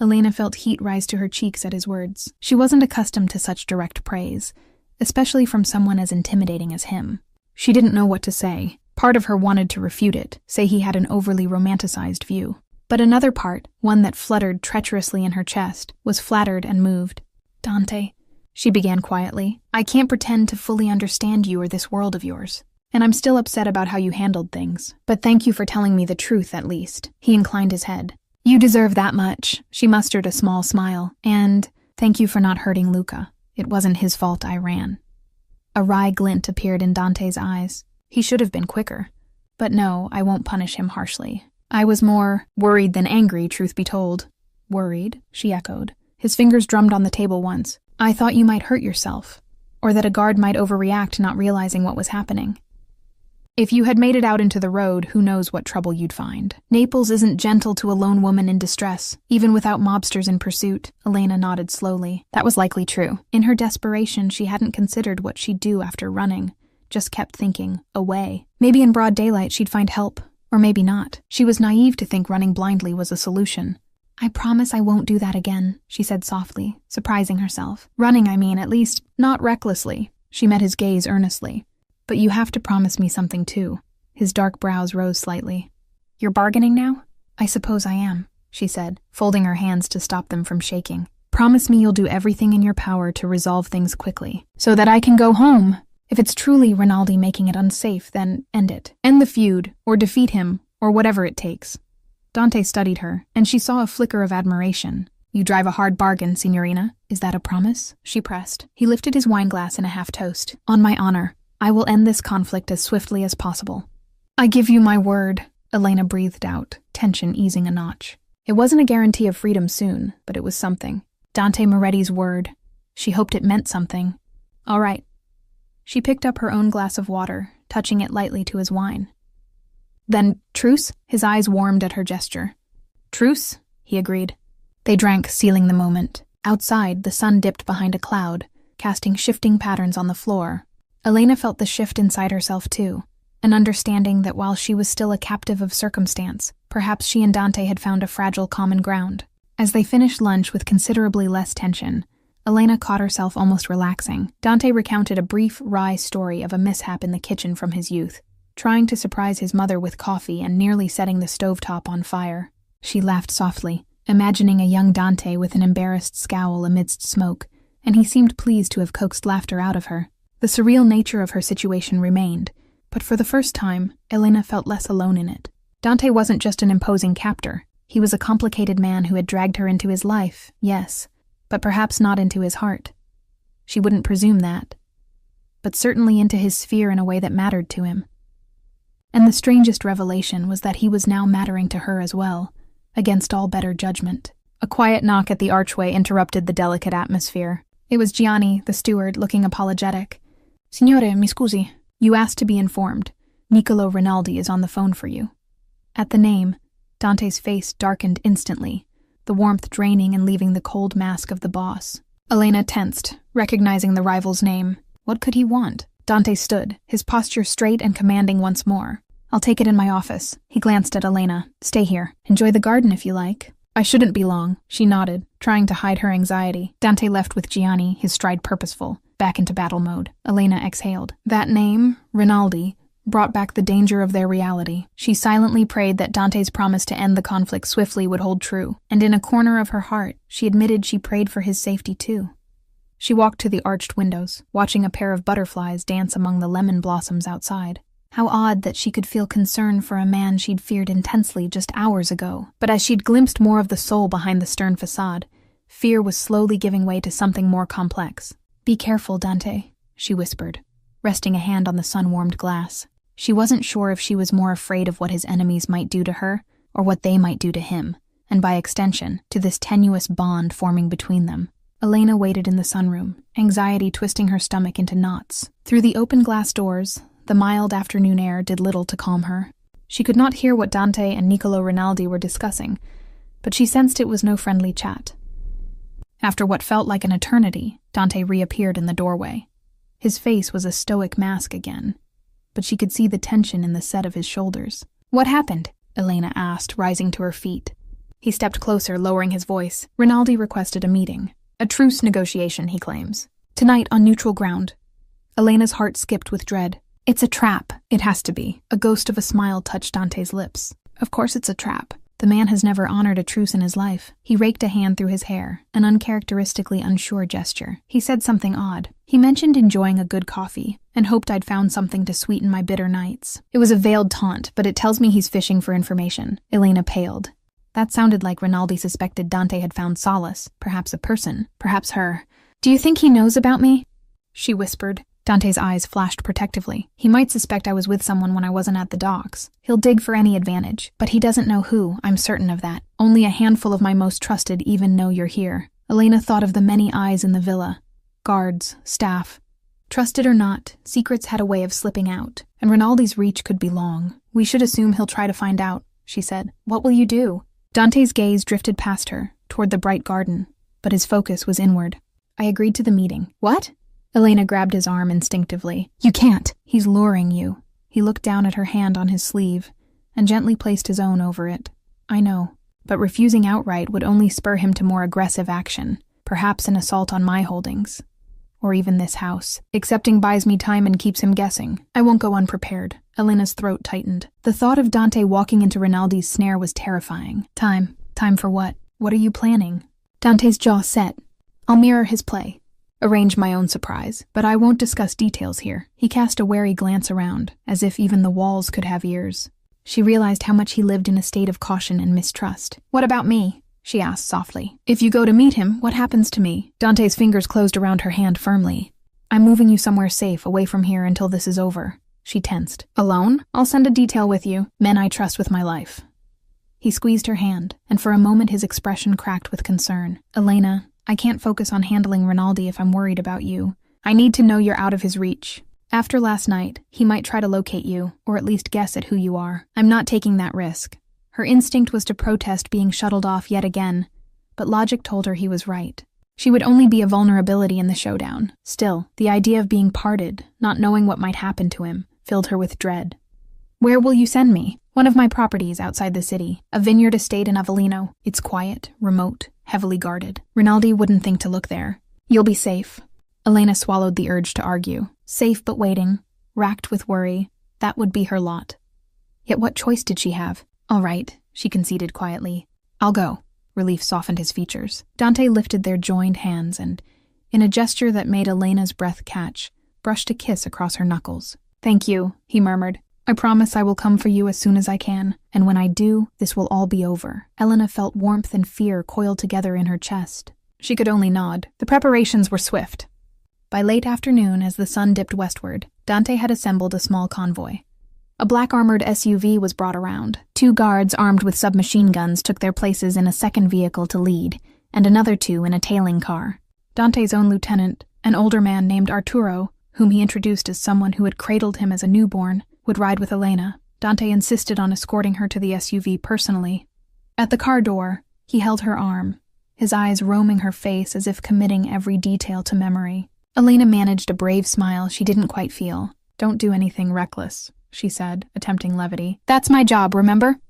Speaker 1: Elena felt heat rise to her cheeks at his words. She wasn't accustomed to such direct praise, especially from someone as intimidating as him. She didn't know what to say. Part of her wanted to refute it, say he had an overly romanticized view. But another part, one that fluttered treacherously in her chest, was flattered and moved. "Dante," she began quietly, "I can't pretend to fully understand you or this world of yours. And I'm still upset about how you handled things. But thank you for telling me the truth, at least." He inclined his head. "You deserve that much." She mustered a small smile. "And thank you for not hurting Luca. It wasn't his fault I ran." A wry glint appeared in Dante's eyes. He should have been quicker. "But no, I won't punish him harshly. I was more worried than angry, truth be told." "Worried?" she echoed. His fingers drummed on the table once. "I thought you might hurt yourself, or that a guard might overreact not realizing what was happening. If you had made it out into the road, who knows what trouble you'd find. Naples isn't gentle to a lone woman in distress, even without mobsters in pursuit." Elena nodded slowly. That was likely true. In her desperation, she hadn't considered what she'd do after running. Just kept thinking, away. Maybe in broad daylight she'd find help, or maybe not. She was naive to think running blindly was a solution. "I promise I won't do that again," she said softly, surprising herself. "Running, I mean, at least, not recklessly." She met his gaze earnestly. "But you have to promise me something too." His dark brows rose slightly. "You're bargaining now?" "I suppose I am," she said, folding her hands to stop them from shaking. "Promise me you'll do everything in your power to resolve things quickly, so that I can go home. If it's truly Rinaldi making it unsafe, then end it. End the feud, or defeat him, or whatever it takes." Dante studied her, and she saw a flicker of admiration. "You drive a hard bargain, signorina. Is that a promise?" she pressed. He lifted his wineglass in a half-toast. "On my honor, I will end this conflict as swiftly as possible." "I give you my word," Elena breathed out, tension easing a notch. It wasn't a guarantee of freedom soon, but it was something. Dante Moretti's word. She hoped it meant something. "All right." She picked up her own glass of water, touching it lightly to his wine. "Then, truce?" His eyes warmed at her gesture. "Truce," he agreed. They drank, sealing the moment. Outside, the sun dipped behind a cloud, casting shifting patterns on the floor. Elena felt the shift inside herself too, an understanding that while she was still a captive of circumstance, perhaps she and Dante had found a fragile common ground. As they finished lunch with considerably less tension, Elena caught herself almost relaxing. Dante recounted a brief, wry story of a mishap in the kitchen from his youth, trying to surprise his mother with coffee and nearly setting the stovetop on fire. She laughed softly, imagining a young Dante with an embarrassed scowl amidst smoke, and he seemed pleased to have coaxed laughter out of her. The surreal nature of her situation remained, but for the first time, Elena felt less alone in it. Dante wasn't just an imposing captor. He was a complicated man who had dragged her into his life, yes, but perhaps not into his heart. She wouldn't presume that, but certainly into his sphere in a way that mattered to him. And the strangest revelation was that he was now mattering to her as well, against all better judgment. A quiet knock at the archway interrupted the delicate atmosphere. It was Gianni, the steward, looking apologetic. "Signore, mi scusi. You asked to be informed. Niccolo Rinaldi is on the phone for you." At the name, Dante's face darkened instantly, the warmth draining and leaving the cold mask of the boss. Elena tensed, recognizing the rival's name. What could he want? Dante stood, his posture straight and commanding once more. "I'll take it in my office." He glanced at Elena. "Stay here. Enjoy the garden if you like." "I shouldn't be long," she nodded, trying to hide her anxiety. Dante left with Gianni, his stride purposeful, back into battle mode. Elena exhaled. That name, Rinaldi, brought back the danger of their reality. She silently prayed that Dante's promise to end the conflict swiftly would hold true, and in a corner of her heart, she admitted she prayed for his safety too. She walked to the arched windows, watching a pair of butterflies dance among the lemon blossoms outside. How odd that she could feel concern for a man she'd feared intensely just hours ago. But as she'd glimpsed more of the soul behind the stern facade, fear was slowly giving way to something more complex. "Be careful, Dante," she whispered, resting a hand on the sun-warmed glass. She wasn't sure if she was more afraid of what his enemies might do to her, or what they might do to him, and by extension, to this tenuous bond forming between them. Elena waited in the sunroom, anxiety twisting her stomach into knots. Through the open glass doors, the mild afternoon air did little to calm her. She could not hear what Dante and Niccolo Rinaldi were discussing, but she sensed it was no friendly chat. After what felt like an eternity, Dante reappeared in the doorway. His face was a stoic mask again. but she could see the tension in the set of his shoulders. "What happened?" Elena asked, rising to her feet. He stepped closer, lowering his voice. "Rinaldi requested a meeting. A truce negotiation, he claims. Tonight on neutral ground." Elena's heart skipped with dread. "It's a trap. It has to be." A ghost of a smile touched Dante's lips. "Of course it's a trap. The man has never honored a truce in his life." He raked a hand through his hair, an uncharacteristically unsure gesture. He said something odd. He mentioned enjoying a good coffee, and hoped I'd found something to sweeten my bitter nights. It was a veiled taunt, but it tells me he's fishing for information. Elena paled. That sounded like Rinaldi suspected Dante had found solace, perhaps a person, perhaps her. "Do you think he knows about me?" she whispered. Dante's eyes flashed protectively. "He might suspect I was with someone when I wasn't at the docks. He'll dig for any advantage, but he doesn't know who, I'm certain of that. Only a handful of my most trusted even know you're here." Elena thought of the many eyes in the villa. Guards, staff. Trusted or not, secrets had a way of slipping out, and Rinaldi's reach could be long. "We should assume he'll try to find out," she said. "What will you do?" Dante's gaze drifted past her, toward the bright garden, but his focus was inward. "I agreed to the meeting." "What?" Elena grabbed his arm instinctively. "You can't. He's luring you." He looked down at her hand on his sleeve and gently placed his own over it. "I know, but refusing outright would only spur him to more aggressive action, perhaps an assault on my holdings. Or even this house. Accepting buys me time and keeps him guessing. I won't go unprepared." Elena's throat tightened. The thought of Dante walking into Rinaldi's snare was terrifying. Time. Time for what? What are you planning? Dante's jaw set. "I'll mirror his play. Arrange my own surprise, but I won't discuss details here." He cast a wary glance around, as if even the walls could have ears. She realized how much he lived in a state of caution and mistrust. "What about me?" she asked softly. "If you go to meet him, what happens to me?" Dante's fingers closed around her hand firmly. "I'm moving you somewhere safe, away from here until this is over." She tensed. "Alone? I'll send a detail with you. Men I trust with my life." He squeezed her hand, and for a moment his expression cracked with concern. "Elena, I can't focus on handling Rinaldi if I'm worried about you. I need to know you're out of his reach. After last night, he might try to locate you, or at least guess at who you are. I'm not taking that risk." Her instinct was to protest being shuttled off yet again, but logic told her he was right. She would only be a vulnerability in the showdown. Still, the idea of being parted, not knowing what might happen to him, filled her with dread. "Where will you send me?" "One of my properties outside the city. A vineyard estate in Avellino. It's quiet, remote, heavily guarded. Rinaldi wouldn't think to look there. You'll be safe." Elena swallowed the urge to argue. Safe but waiting, racked with worry, that would be her lot. Yet what choice did she have? "All right," she conceded quietly. "I'll go." Relief softened his features. Dante lifted their joined hands and, in a gesture that made Elena's breath catch, brushed a kiss across her knuckles. "Thank you," he murmured. "I promise I will come for you as soon as I can, and when I do, this will all be over." Elena felt warmth and fear coiled together in her chest. She could only nod. The preparations were swift. By late afternoon, as the sun dipped westward, Dante had assembled a small convoy. A black-armored SUV was brought around. 2 guards armed with submachine guns took their places in a second vehicle to lead, and another 2 in a tailing car. Dante's own lieutenant, an older man named Arturo, whom he introduced as someone who had cradled him as a newborn, would ride with Elena. Dante insisted on escorting her to the SUV personally. At the car door, he held her arm, his eyes roaming her face as if committing every detail to memory. Elena managed a brave smile she didn't quite feel. "Don't do anything reckless," she said, attempting levity. "That's my job, remember?"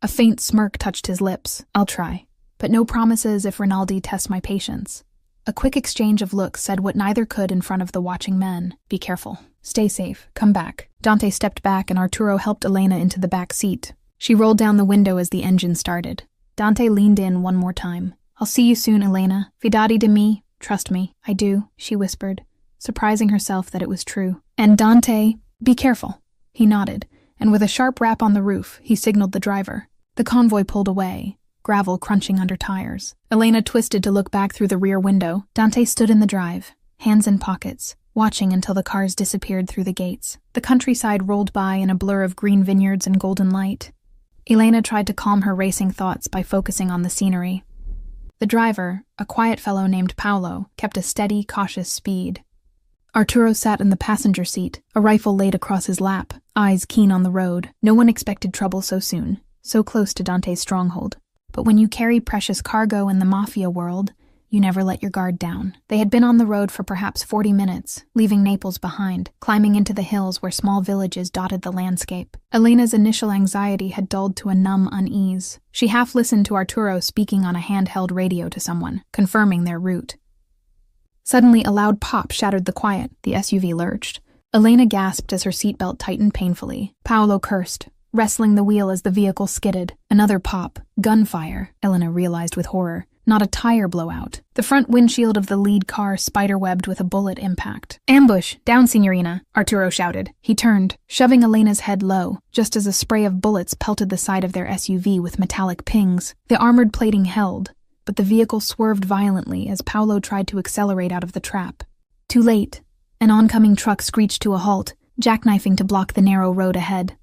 Speaker 1: A faint smirk touched his lips. "I'll try. But no promises if Rinaldi tests my patience." A quick exchange of looks said what neither could in front of the watching men. "Be careful. Stay safe. Come back." Dante stepped back and Arturo helped Elena into the back seat. She rolled down the window as the engine started. Dante leaned in one more time. "I'll see you soon, Elena. Fidati di me. Trust me." "I do," she whispered, surprising herself that it was true. "And Dante, be careful." He nodded, and with a sharp rap on the roof, he signaled the driver. The convoy pulled away, gravel crunching under tires. Elena twisted to look back through the rear window. Dante stood in the drive, hands in pockets, watching until the cars disappeared through the gates. The countryside rolled by in a blur of green vineyards and golden light. Elena tried to calm her racing thoughts by focusing on the scenery. The driver, a quiet fellow named Paolo, kept a steady, cautious speed. Arturo sat in the passenger seat, a rifle laid across his lap, eyes keen on the road. No one expected trouble so soon, so close to Dante's stronghold. But when you carry precious cargo in the Mafia world, You never let your guard down. They had been on the road for perhaps 40 minutes, leaving Naples behind, climbing into the hills where small villages dotted the landscape. Elena's initial anxiety had dulled to a numb unease. She half listened to Arturo speaking on a handheld radio to someone, confirming their route. Suddenly, a loud pop shattered the quiet. The SUV lurched. Elena gasped as her seatbelt tightened painfully. Paolo cursed, wrestling the wheel as the vehicle skidded. Another pop. Gunfire, Elena realized with horror. Not a tire blowout. The front windshield of the lead car spiderwebbed with a bullet impact. "Ambush! Down, Signorina!" Arturo shouted. He turned, shoving Elena's head low, just as a spray of bullets pelted the side of their SUV with metallic pings. The armored plating held, but the vehicle swerved violently as Paolo tried to accelerate out of the trap. Too late. An oncoming truck screeched to a halt, jackknifing to block the narrow road ahead.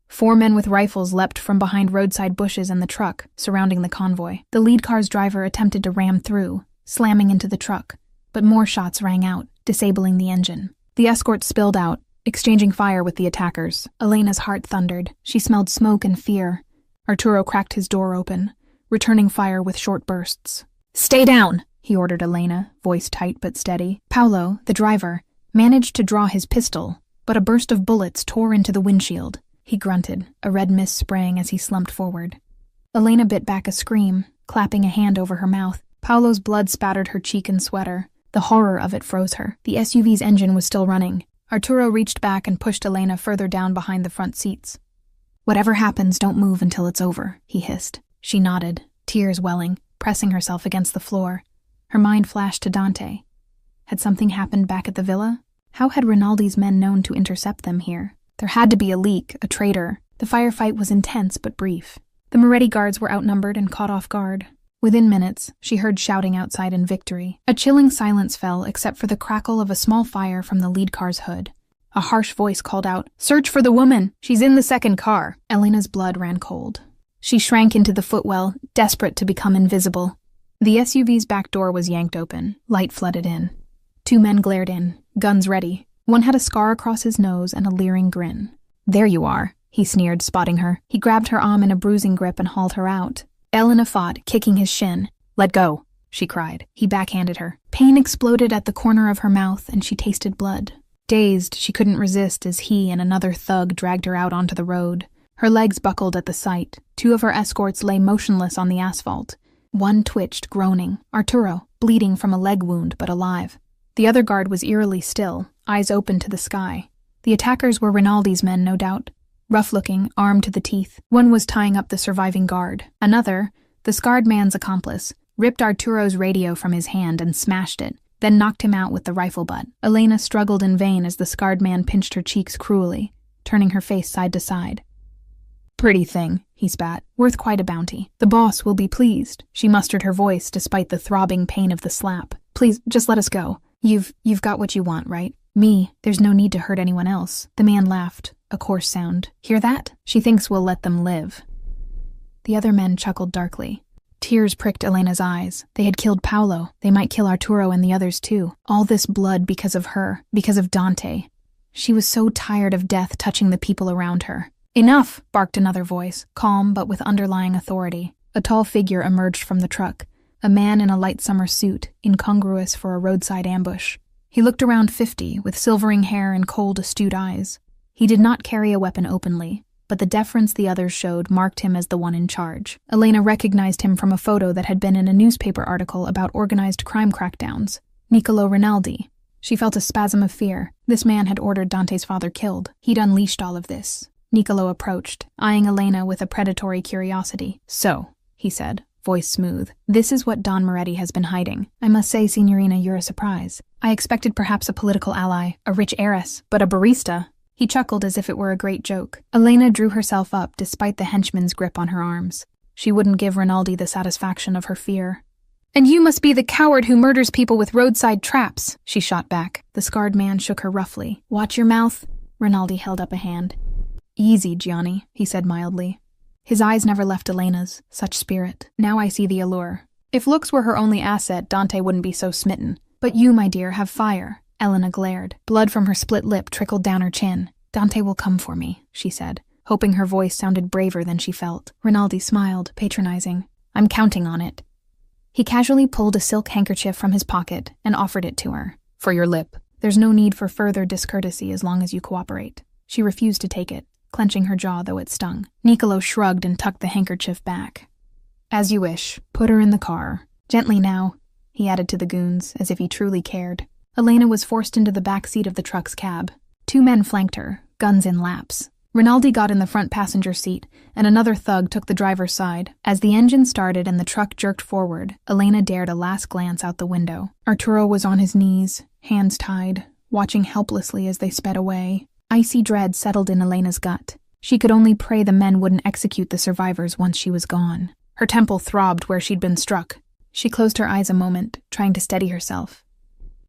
Speaker 1: 4 men with rifles leapt from behind roadside bushes and the truck, surrounding the convoy. The lead car's driver attempted to ram through, slamming into the truck, but more shots rang out, disabling the engine. The escort spilled out, exchanging fire with the attackers. Elena's heart thundered. She smelled smoke and fear. Arturo cracked his door open, returning fire with short bursts. "Stay down!" he ordered Elena, voice tight but steady. Paolo, the driver, managed to draw his pistol, but a burst of bullets tore into the windshield. He grunted, a red mist spraying as he slumped forward. Elena bit back a scream, clapping a hand over her mouth. Paolo's blood spattered her cheek and sweater. The horror of it froze her. The SUV's engine was still running. Arturo reached back and pushed Elena further down behind the front seats. "Whatever happens, don't move until it's over," he hissed. She nodded, tears welling, pressing herself against the floor. Her mind flashed to Dante. Had something happened back at the villa? How had Rinaldi's men known to intercept them here? There had to be a leak, a traitor. The firefight was intense but brief. The Moretti guards were outnumbered and caught off guard. Within minutes, she heard shouting outside in victory. A chilling silence fell except for the crackle of a small fire from the lead car's hood. A harsh voice called out, "Search for the woman! She's in the second car!" Elena's blood ran cold. She shrank into the footwell, desperate to become invisible. The SUV's back door was yanked open. Light flooded in. 2 men glared in, guns ready. One had a scar across his nose and a leering grin. "There you are," he sneered, spotting her. He grabbed her arm in a bruising grip and hauled her out. Elena fought, kicking his shin. "Let go," she cried. He backhanded her. Pain exploded at the corner of her mouth and she tasted blood. Dazed, she couldn't resist as he and another thug dragged her out onto the road. Her legs buckled at the sight. 2 of her escorts lay motionless on the asphalt. One twitched, groaning. Arturo, bleeding from a leg wound but alive. The other guard was eerily still, eyes open to the sky. The attackers were Rinaldi's men, no doubt. Rough-looking, armed to the teeth. One was tying up the surviving guard. Another, the scarred man's accomplice, ripped Arturo's radio from his hand and smashed it, then knocked him out with the rifle butt. Elena struggled in vain as the scarred man pinched her cheeks cruelly, turning her face side to side. "Pretty thing," he spat. "Worth quite a bounty. The boss will be pleased." She mustered her voice despite the throbbing pain of the slap. "Please, just let us go. You've got what you want, right?" "Me? There's no need to hurt anyone else." The man laughed, a coarse sound. "Hear that? She thinks we'll let them live." The other men chuckled darkly. Tears pricked Elena's eyes. They had killed Paolo. They might kill Arturo and the others too. All this blood because of her, because of Dante. She was so tired of death touching the people around her. "Enough!" barked another voice, calm but with underlying authority. A tall figure emerged from the truck. A man in a light summer suit, incongruous for a roadside ambush. He looked around 50, with silvering hair and cold, astute eyes. He did not carry a weapon openly, but the deference the others showed marked him as the one in charge. Elena recognized him from a photo that had been in a newspaper article about organized crime crackdowns. Niccolo Rinaldi. She felt a spasm of fear. This man had ordered Dante's father killed. He'd unleashed all of this. Niccolo approached, eyeing Elena with a predatory curiosity. "So," he said, voice smooth, "this is what Don Moretti has been hiding. I must say, Signorina, you're a surprise. I expected perhaps a political ally, a rich heiress, but a barista." He chuckled as if it were a great joke. Elena drew herself up despite the henchman's grip on her arms. She wouldn't give Rinaldi the satisfaction of her fear. "And you must be the coward who murders people with roadside traps," she shot back. The scarred man shook her roughly. "Watch your mouth." Rinaldi held up a hand. "Easy, Gianni," he said mildly. His eyes never left Elena's. Such spirit. Now I see the allure. If looks were her only asset, Dante wouldn't be so smitten. "But you, my dear, have fire." Elena glared. Blood from her split lip trickled down her chin. "Dante will come for me," she said, hoping her voice sounded braver than she felt. Rinaldi smiled, patronizing. "I'm counting on it." He casually pulled a silk handkerchief from his pocket and offered it to her. "For your lip. There's no need for further discourtesy as long as you cooperate." She refused to take it, clenching her jaw though it stung. Nicolo shrugged and tucked the handkerchief back. "As you wish. Put her in the car. Gently now," he added to the goons, as if he truly cared. Elena was forced into the back seat of the truck's cab. 2 men flanked her, guns in laps. Rinaldi got in the front passenger seat, and another thug took the driver's side. As the engine started and the truck jerked forward, Elena dared a last glance out the window. Arturo was on his knees, hands tied, watching helplessly as they sped away. Icy dread settled in Elena's gut. She could only pray the men wouldn't execute the survivors once she was gone. Her temple throbbed where she'd been struck. She closed her eyes a moment, trying to steady herself.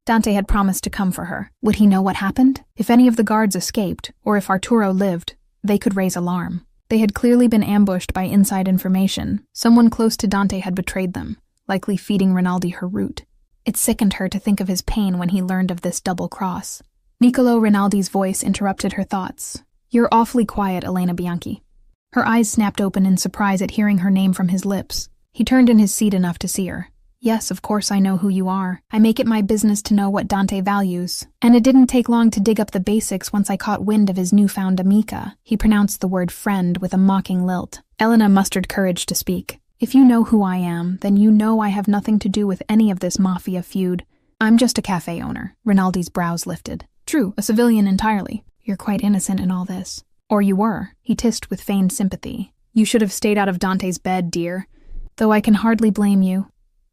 Speaker 1: Dante had promised to come for her. Would he know what happened? If any of the guards escaped, or if Arturo lived, they could raise alarm. They had clearly been ambushed by inside information. Someone close to Dante had betrayed them, likely feeding Rinaldi her route. It sickened her to think of his pain when he learned of this double cross. Nicolo Rinaldi's voice interrupted her thoughts. "You're awfully quiet, Elena Bianchi." Her eyes snapped open in surprise at hearing her name from his lips. He turned in his seat enough to see her. "Yes, of course I know who you are. I make it my business to know what Dante values. And it didn't take long to dig up the basics once I caught wind of his newfound amica." He pronounced the word friend with a mocking lilt. Elena mustered courage to speak. "If you know who I am, then you know I have nothing to do with any of this Mafia feud. I'm just a cafe owner." Rinaldi's brows lifted. "True, a civilian entirely. You're quite innocent in all this." "Or you were," he tissed with feigned sympathy. "You should have stayed out of Dante's bed, dear. Though I can hardly blame you.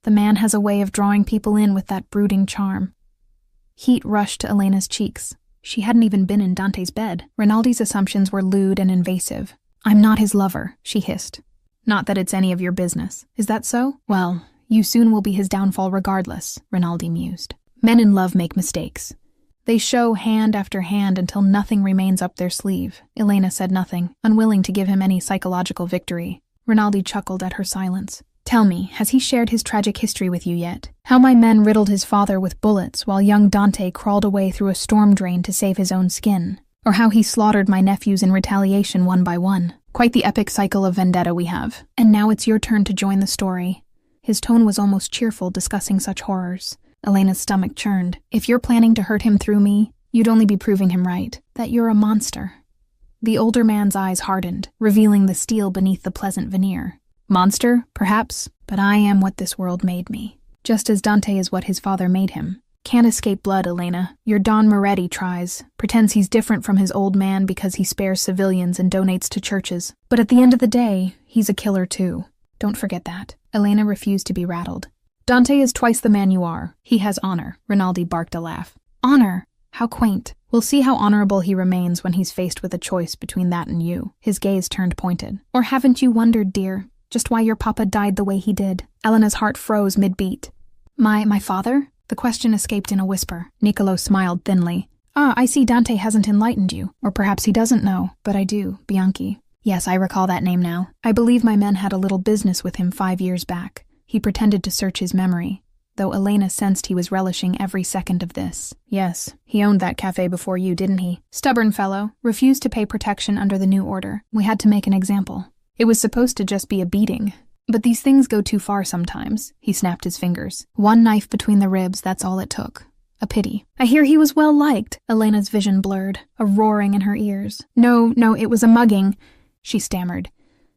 Speaker 1: The man has a way of drawing people in with that brooding charm." Heat rushed to Elena's cheeks. She hadn't even been in Dante's bed. Rinaldi's assumptions were lewd and invasive. "I'm not his lover," she hissed. "Not that it's any of your business. Is that so? Well, you soon will be his downfall regardless," Rinaldi mused. "Men in love make mistakes. They show hand after hand until nothing remains up their sleeve." Elena said nothing, unwilling to give him any psychological victory. Rinaldi chuckled at her silence. "Tell me, has he shared his tragic history with you yet? How my men riddled his father with bullets while young Dante crawled away through a storm drain to save his own skin? Or how he slaughtered my nephews in retaliation one by one? Quite the epic cycle of vendetta we have. And now it's your turn to join the story." His tone was almost cheerful, discussing such horrors. Elena's stomach churned. "If you're planning to hurt him through me, you'd only be proving him right. That you're a monster." The older man's eyes hardened, revealing the steel beneath the pleasant veneer. "Monster, perhaps, but I am what this world made me. Just as Dante is what his father made him. Can't escape blood, Elena. Your Don Moretti tries, pretends he's different from his old man because he spares civilians and donates to churches. But at the end of the day, he's a killer too. Don't forget that." Elena refused to be rattled. "Dante is twice the man you are. He has honor." Rinaldi barked a laugh. "Honor? How quaint. We'll see how honorable he remains when he's faced with a choice between that and you." His gaze turned pointed. "Or haven't you wondered, dear, just why your papa died the way he did?" Elena's heart froze mid-beat. My father?" The question escaped in a whisper. Nicolo smiled thinly. "Ah, I see Dante hasn't enlightened you. Or perhaps he doesn't know, but I do, Bianchi. Yes, I recall that name now. I believe my men had a little business with him 5 years back." He pretended to search his memory, though Elena sensed he was relishing every second of this. "Yes, he owned that cafe before you, didn't he? Stubborn fellow, refused to pay protection under the new order. We had to make an example. It was supposed to just be a beating. But these things go too far sometimes." He snapped his fingers. "One knife between the ribs, that's all it took. A pity." "I hear he was well liked." Elena's vision blurred, a roaring in her ears. No, it was a mugging," she stammered,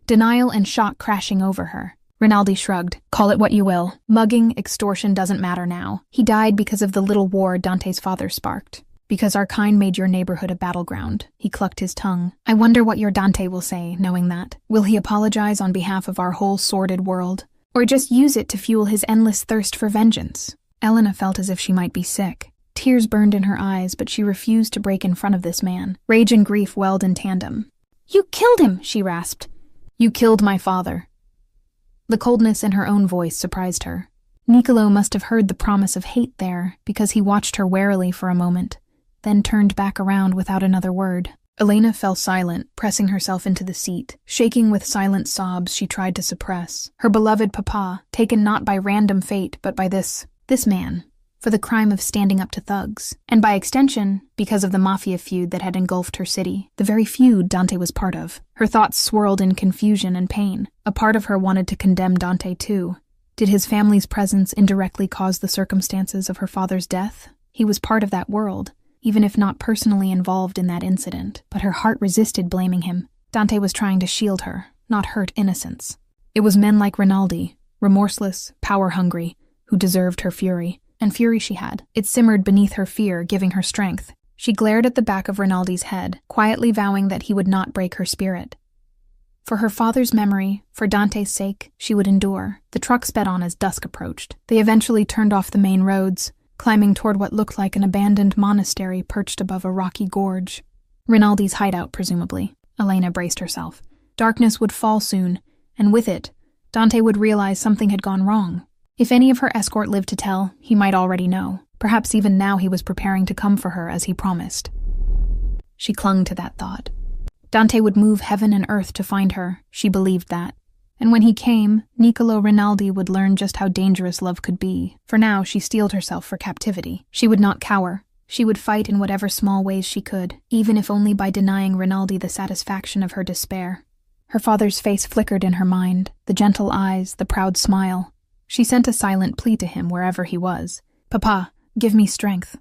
Speaker 1: denial and shock crashing over her. Rinaldi shrugged. "Call it what you will. Mugging, extortion doesn't matter now. He died because of the little war Dante's father sparked. Because our kind made your neighborhood a battleground." He clucked his tongue. "I wonder what your Dante will say, knowing that. Will he apologize on behalf of our whole sordid world? Or just use it to fuel his endless thirst for vengeance?" Elena felt as if she might be sick. Tears burned in her eyes, but she refused to break in front of this man. Rage and grief welled in tandem. "You killed him!" she rasped. "You killed my father." The coldness in her own voice surprised her. Nicolo must have heard the promise of hate there, because he watched her warily for a moment, then turned back around without another word. Elena fell silent, pressing herself into the seat. Shaking with silent sobs she tried to suppress. Her beloved papa, taken not by random fate, but by this man, for the crime of standing up to thugs. And by extension, because of the Mafia feud that had engulfed her city. The very feud Dante was part of. Her thoughts swirled in confusion and pain. A part of her wanted to condemn Dante too. Did his family's presence indirectly cause the circumstances of her father's death? He was part of that world, even if not personally involved in that incident, but her heart resisted blaming him. Dante was trying to shield her, not hurt innocence. It was men like Rinaldi, remorseless, power-hungry, who deserved her fury. And fury she had. It simmered beneath her fear, giving her strength. She glared at the back of Rinaldi's head, quietly vowing that he would not break her spirit. For her father's memory, for Dante's sake, she would endure. The truck sped on as dusk approached. They eventually turned off the main roads, climbing toward what looked like an abandoned monastery perched above a rocky gorge. Rinaldi's hideout, presumably. Elena braced herself. Darkness would fall soon, and with it, Dante would realize something had gone wrong. If any of her escort lived to tell, he might already know. Perhaps even now he was preparing to come for her as he promised. She clung to that thought. Dante would move heaven and earth to find her, she believed that. And when he came, Niccolo Rinaldi would learn just how dangerous love could be. For now, she steeled herself for captivity. She would not cower. She would fight in whatever small ways she could, even if only by denying Rinaldi the satisfaction of her despair. Her father's face flickered in her mind, the gentle eyes, the proud smile. She sent a silent plea to him wherever he was. "Papa, give me strength."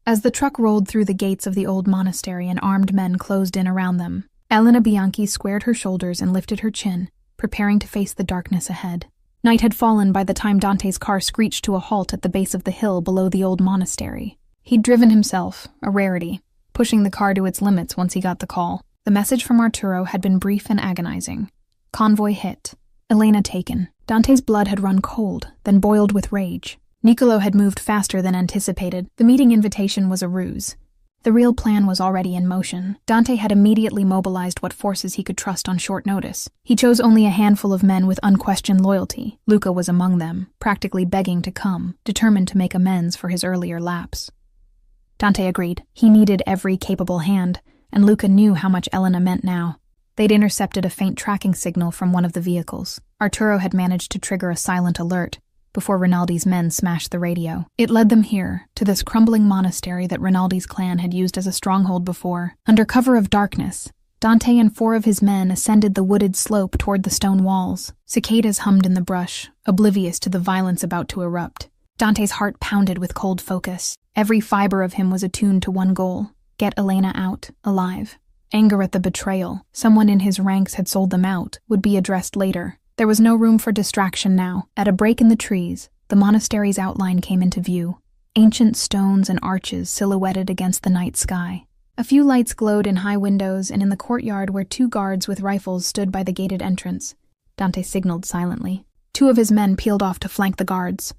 Speaker 1: As the truck rolled through the gates of the old monastery and armed men closed in around them, Elena Bianchi squared her shoulders and lifted her chin, preparing to face the darkness ahead. Night had fallen by the time Dante's car screeched to a halt at the base of the hill below the old monastery. He'd driven himself, a rarity, pushing the car to its limits once he got the call. The message from Arturo had been brief and agonizing. Convoy hit. Elena taken. Dante's blood had run cold, then boiled with rage. Niccolo had moved faster than anticipated. The meeting invitation was a ruse. The real plan was already in motion. Dante had immediately mobilized what forces he could trust on short notice. He chose only a handful of men with unquestioned loyalty. Luca was among them, practically begging to come, determined to make amends for his earlier lapse. Dante agreed. He needed every capable hand, and Luca knew how much Elena meant now. They'd intercepted a faint tracking signal from one of the vehicles. Arturo had managed to trigger a silent alert before Rinaldi's men smashed the radio. It led them here, to this crumbling monastery that Rinaldi's clan had used as a stronghold before. Under cover of darkness, Dante and 4 of his men ascended the wooded slope toward the stone walls. Cicadas hummed in the brush, oblivious to the violence about to erupt. Dante's heart pounded with cold focus. Every fiber of him was attuned to one goal: get Elena out, alive. Anger at the betrayal, someone in his ranks had sold them out, would be addressed later. There was no room for distraction now. At a break in the trees, the monastery's outline came into view. Ancient stones and arches silhouetted against the night sky. A few lights glowed in high windows and in the courtyard where 2 guards with rifles stood by the gated entrance. Dante signaled silently. 2 of his men peeled off to flank the guards.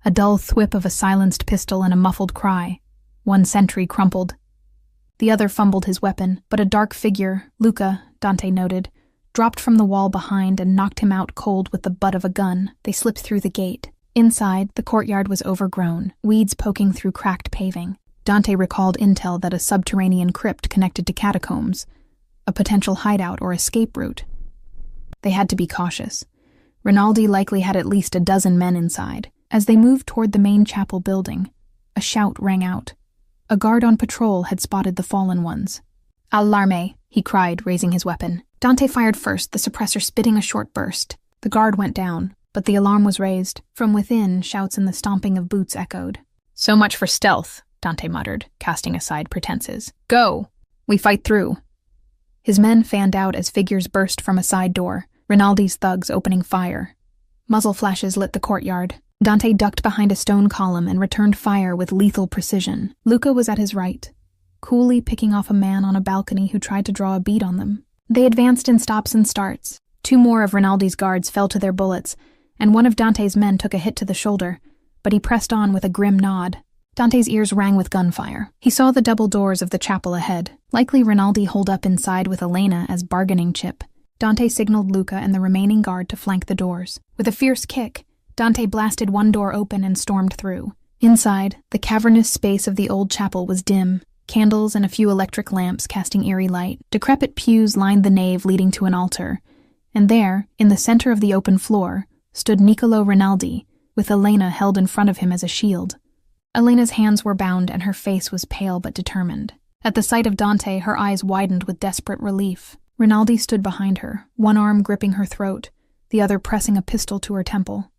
Speaker 1: A dull thwip of a silenced pistol and a muffled cry. One sentry crumpled. The other fumbled his weapon, but a dark figure, Luca, Dante noted, dropped from the wall behind and knocked him out cold with the butt of a gun. They slipped through the gate. Inside, the courtyard was overgrown, weeds poking through cracked paving. Dante recalled intel that a subterranean crypt connected to catacombs, a potential hideout or escape route. They had to be cautious. Rinaldi likely had at least a dozen men inside. As they moved toward the main chapel building, a shout rang out. A guard on patrol had spotted the fallen ones. "Allarme," he cried, raising his weapon. Dante fired first, the suppressor spitting a short burst. The guard went down, but the alarm was raised. From within, shouts and the stomping of boots echoed. "So much for stealth," Dante muttered, casting aside pretenses. "Go! We fight through." His men fanned out as figures burst from a side door, Rinaldi's thugs opening fire. Muzzle flashes lit the courtyard. Dante ducked behind a stone column and returned fire with lethal precision. Luca was at his right, coolly picking off a man on a balcony who tried to draw a bead on them. They advanced in stops and starts. 2 more of Rinaldi's guards fell to their bullets, and one of Dante's men took a hit to the shoulder, but he pressed on with a grim nod. Dante's ears rang with gunfire. He saw the double doors of the chapel ahead, likely Rinaldi holed up inside with Elena as bargaining chip. Dante signaled Luca and the remaining guard to flank the doors. With a fierce kick, Dante blasted one door open and stormed through. Inside, the cavernous space of the old chapel was dim, candles and a few electric lamps casting eerie light. Decrepit pews lined the nave leading to an altar, and there, in the center of the open floor, stood Niccolo Rinaldi, with Elena held in front of him as a shield. Elena's hands were bound and her face was pale but determined. At the sight of Dante, her eyes widened with desperate relief. Rinaldi stood behind her, one arm gripping her throat, the other pressing a pistol to her temple.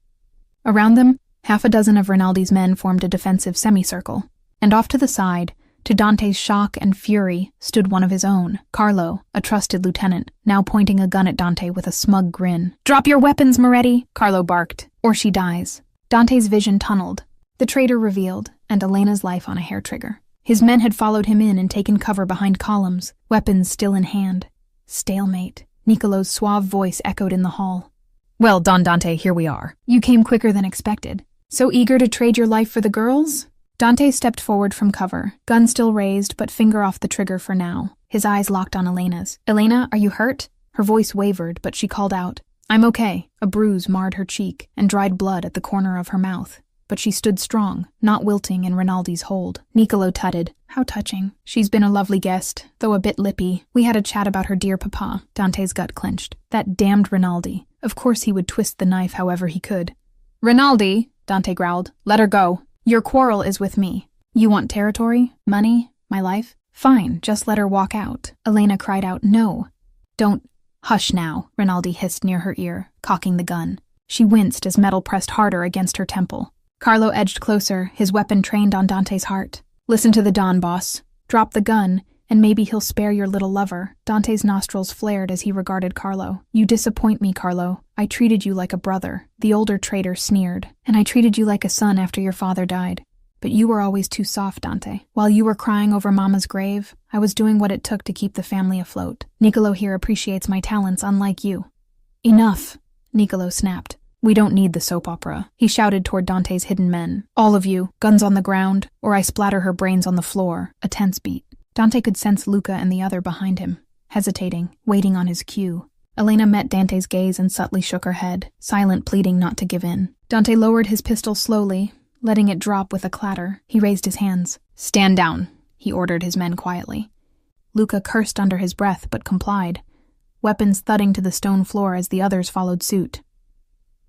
Speaker 1: Around them, half a dozen of Rinaldi's men formed a defensive semicircle. And off to the side, to Dante's shock and fury, stood one of his own, Carlo, a trusted lieutenant, now pointing a gun at Dante with a smug grin. "Drop your weapons, Moretti," Carlo barked, "or she dies." Dante's vision tunneled, the traitor revealed, and Elena's life on a hair trigger. His men had followed him in and taken cover behind columns, weapons still in hand. Stalemate. Niccolo's suave voice echoed in the hall. "Well, Don Dante, here we are. You came quicker than expected. So eager to trade your life for the girls?" Dante stepped forward from cover, gun still raised but finger off the trigger for now. His eyes locked on Elena's. "Elena, are you hurt?" Her voice wavered, but she called out. "I'm okay." A bruise marred her cheek and dried blood at the corner of her mouth. But she stood strong, not wilting in Rinaldi's hold. Niccolo tutted. "How touching. She's been a lovely guest, though a bit lippy. We had a chat about her dear papa." Dante's gut clenched. That damned Rinaldi. Of course he would twist the knife however he could. "Rinaldi," Dante growled, "let her go. Your quarrel is with me. You want territory? Money? My life? Fine, just let her walk out." Elena cried out, "No. Don't." "Hush now," Rinaldi hissed near her ear, cocking the gun. She winced as metal pressed harder against her temple. Carlo edged closer, his weapon trained on Dante's heart. "Listen to the Don, boss. Drop the gun, and maybe he'll spare your little lover." Dante's nostrils flared as he regarded Carlo. "You disappoint me, Carlo. I treated you like a brother." The older traitor sneered. "And I treated you like a son after your father died. But you were always too soft, Dante. While you were crying over Mama's grave, I was doing what it took to keep the family afloat. Niccolo here appreciates my talents unlike you." "Enough," Niccolo snapped. "We don't need the soap opera." He shouted toward Dante's hidden men. "All of you, guns on the ground, or I splatter her brains on the floor." A tense beat. Dante could sense Luca and the other behind him, hesitating, waiting on his cue. Elena met Dante's gaze and subtly shook her head, silent pleading not to give in. Dante lowered his pistol slowly, letting it drop with a clatter. He raised his hands. "Stand down," he ordered his men quietly. Luca cursed under his breath but complied, weapons thudding to the stone floor as the others followed suit.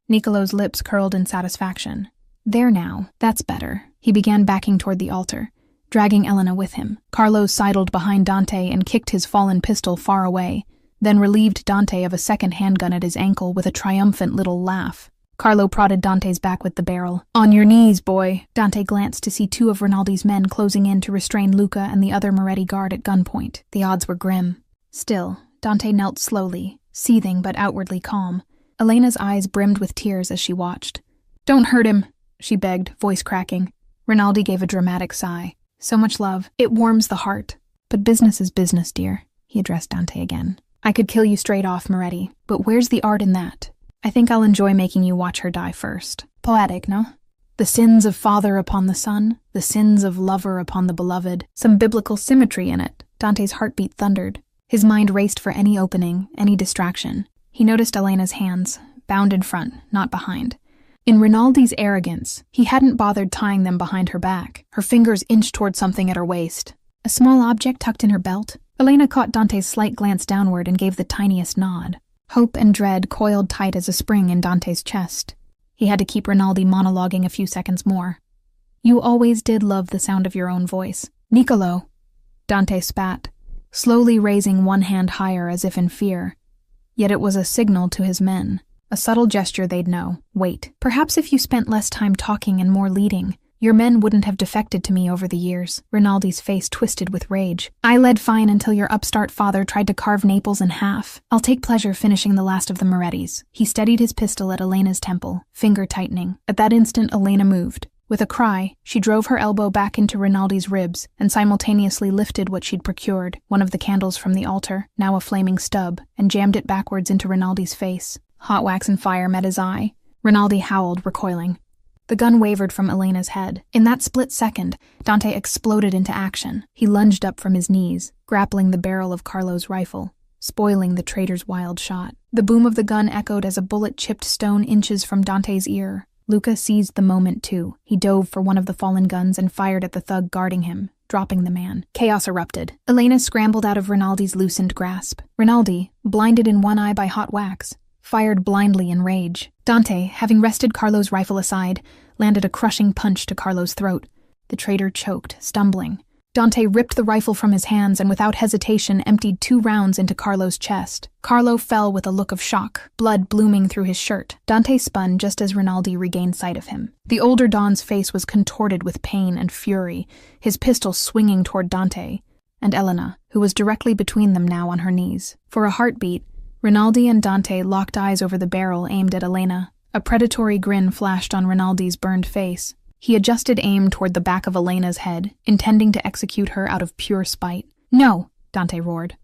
Speaker 1: Niccolo's lips curled in satisfaction. "There now, that's better." He began backing toward the altar, dragging Elena with him. Carlo sidled behind Dante and kicked his fallen pistol far away, then relieved Dante of a second handgun at his ankle with a triumphant little laugh. Carlo prodded Dante's back with the barrel. "On your knees, boy." Dante glanced to see two of Rinaldi's men closing in to restrain Luca and the other Moretti guard at gunpoint. The odds were grim. Still, Dante knelt slowly, seething but outwardly calm. Elena's eyes brimmed with tears as she watched. "Don't hurt him," she begged, voice cracking. Rinaldi gave a dramatic sigh. "So much love. It warms the heart. But business is business, dear." He addressed Dante again. "I could kill you straight off, Moretti, but where's the art in that? I think I'll enjoy making you watch her die first. Poetic, no? The sins of father upon the son, the sins of lover upon the beloved. Some biblical symmetry in it." Dante's heartbeat thundered. His mind raced for any opening, any distraction. He noticed Elena's hands, bound in front, not behind. In Rinaldi's arrogance, he hadn't bothered tying them behind her back. Her fingers inched toward something at her waist. A small object tucked in her belt? Elena caught Dante's slight glance downward and gave the tiniest nod. Hope and dread coiled tight as a spring in Dante's chest. He had to keep Rinaldi monologuing a few seconds more. "You always did love the sound of your own voice." "Niccolo!" Dante spat, slowly raising one hand higher as if in fear. Yet it was a signal to his men. A subtle gesture they'd know. "Wait. Perhaps if you spent less time talking and more leading, your men wouldn't have defected to me over the years." Rinaldi's face twisted with rage. "I led fine until your upstart father tried to carve Naples in half. I'll take pleasure finishing the last of the Morettis." He steadied his pistol at Elena's temple, finger tightening. At that instant, Elena moved. With a cry, she drove her elbow back into Rinaldi's ribs and simultaneously lifted what she'd procured, one of the candles from the altar, now a flaming stub, and jammed it backwards into Rinaldi's face. Hot wax and fire met his eye. Rinaldi howled, recoiling. The gun wavered from Elena's head. In that split second, Dante exploded into action. He lunged up from his knees, grappling the barrel of Carlo's rifle, spoiling the traitor's wild shot. The boom of the gun echoed as a bullet chipped stone inches from Dante's ear. Luca seized the moment, too. He dove for one of the fallen guns and fired at the thug guarding him, dropping the man. Chaos erupted. Elena scrambled out of Rinaldi's loosened grasp. Rinaldi, blinded in one eye by hot wax, fired blindly in rage. Dante, having wrested Carlo's rifle aside, landed a crushing punch to Carlo's throat. The traitor choked, stumbling. Dante ripped the rifle from his hands and without hesitation emptied 2 rounds into Carlo's chest. Carlo fell with a look of shock, blood blooming through his shirt. Dante spun just as Rinaldi regained sight of him. The older Don's face was contorted with pain and fury, his pistol swinging toward Dante, and Elena, who was directly between them now on her knees. For a heartbeat, Rinaldi and Dante locked eyes over the barrel aimed at Elena. A predatory grin flashed on Rinaldi's burned face. He adjusted aim toward the back of Elena's head, intending to execute her out of pure spite. "No!" Dante roared.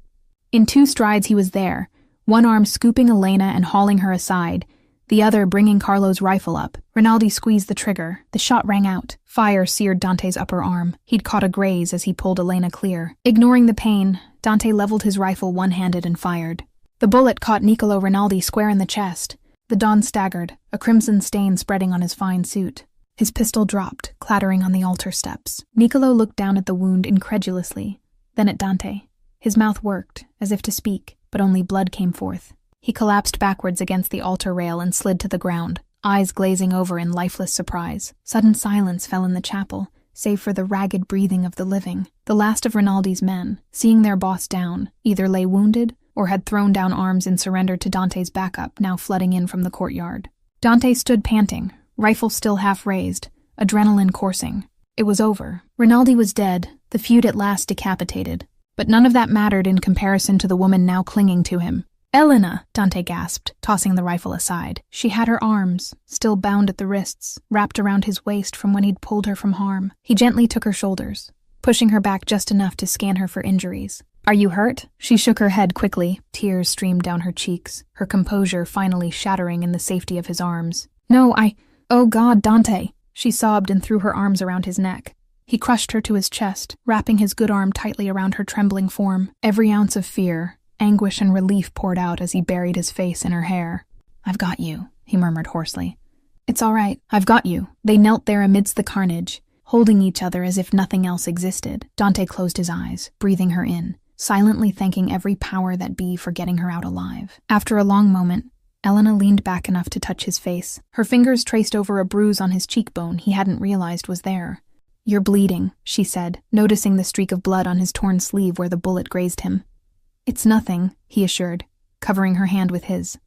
Speaker 1: In 2 strides he was there, one arm scooping Elena and hauling her aside, the other bringing Carlo's rifle up. Rinaldi squeezed the trigger. The shot rang out. Fire seared Dante's upper arm. He'd caught a graze as he pulled Elena clear. Ignoring the pain, Dante leveled his rifle one-handed and fired. The bullet caught Niccolo Rinaldi square in the chest. The Don staggered, a crimson stain spreading on his fine suit. His pistol dropped, clattering on the altar steps. Niccolo looked down at the wound incredulously, then at Dante. His mouth worked, as if to speak, but only blood came forth. He collapsed backwards against the altar rail and slid to the ground, eyes glazing over in lifeless surprise. Sudden silence fell in the chapel, save for the ragged breathing of the living. The last of Rinaldi's men, seeing their boss down, either lay wounded or had thrown down arms in surrender to Dante's backup now flooding in from the courtyard. Dante stood panting, rifle still half raised, adrenaline coursing. It was over. Rinaldi was dead, the feud at last decapitated. But none of that mattered in comparison to the woman now clinging to him. "Elena!" Dante gasped, tossing the rifle aside. She had her arms, still bound at the wrists, wrapped around his waist from when he'd pulled her from harm. He gently took her shoulders, pushing her back just enough to scan her for injuries. "Are you hurt?" She shook her head quickly. Tears streamed down her cheeks, her composure finally shattering in the safety of his arms. "No, Oh God, Dante!" She sobbed and threw her arms around his neck. He crushed her to his chest, wrapping his good arm tightly around her trembling form. Every ounce of fear, anguish and relief poured out as he buried his face in her hair. "I've got you," he murmured hoarsely. "It's all right. I've got you." They knelt there amidst the carnage, holding each other as if nothing else existed. Dante closed his eyes, breathing her in, silently thanking every power that be for getting her out alive. After a long moment, Elena leaned back enough to touch his face. Her fingers traced over a bruise on his cheekbone he hadn't realized was there. "You're bleeding," she said, noticing the streak of blood on his torn sleeve where the bullet grazed him. "It's nothing," he assured, covering her hand with his.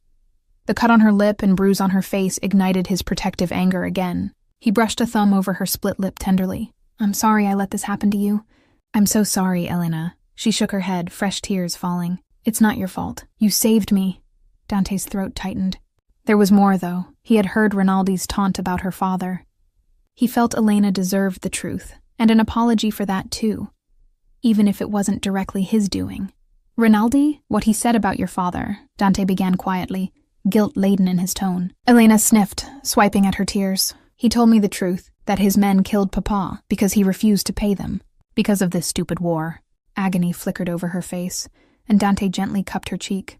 Speaker 1: The cut on her lip and bruise on her face ignited his protective anger again. He brushed a thumb over her split lip tenderly. "I'm sorry I let this happen to you." "I'm so sorry, Elena." She shook her head, fresh tears falling. "It's not your fault. You saved me." Dante's throat tightened. There was more, though. He had heard Rinaldi's taunt about her father. He felt Elena deserved the truth, and an apology for that too, even if it wasn't directly his doing. "Rinaldi, what he said about your father," Dante began quietly, guilt-laden in his tone. Elena sniffed, swiping at her tears. "He told me the truth, that his men killed Papa because he refused to pay them, because of this stupid war." Agony flickered over her face, and Dante gently cupped her cheek.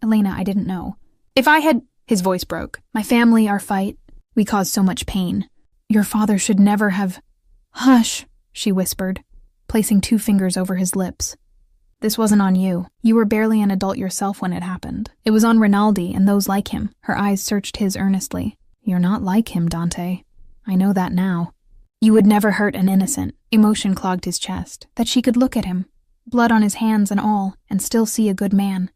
Speaker 1: "Elena, I didn't know. If I had—" His voice broke. "My family, our fight, we caused so much pain. Your father should never have—" "Hush," she whispered, placing 2 fingers over his lips. "This wasn't on you. You were barely an adult yourself when it happened. It was on Rinaldi and those like him." Her eyes searched his earnestly. "You're not like him, Dante. I know that now. You would never hurt an innocent." Emotion clogged his chest. That she could look at him, blood on his hands and all, and still see a good man.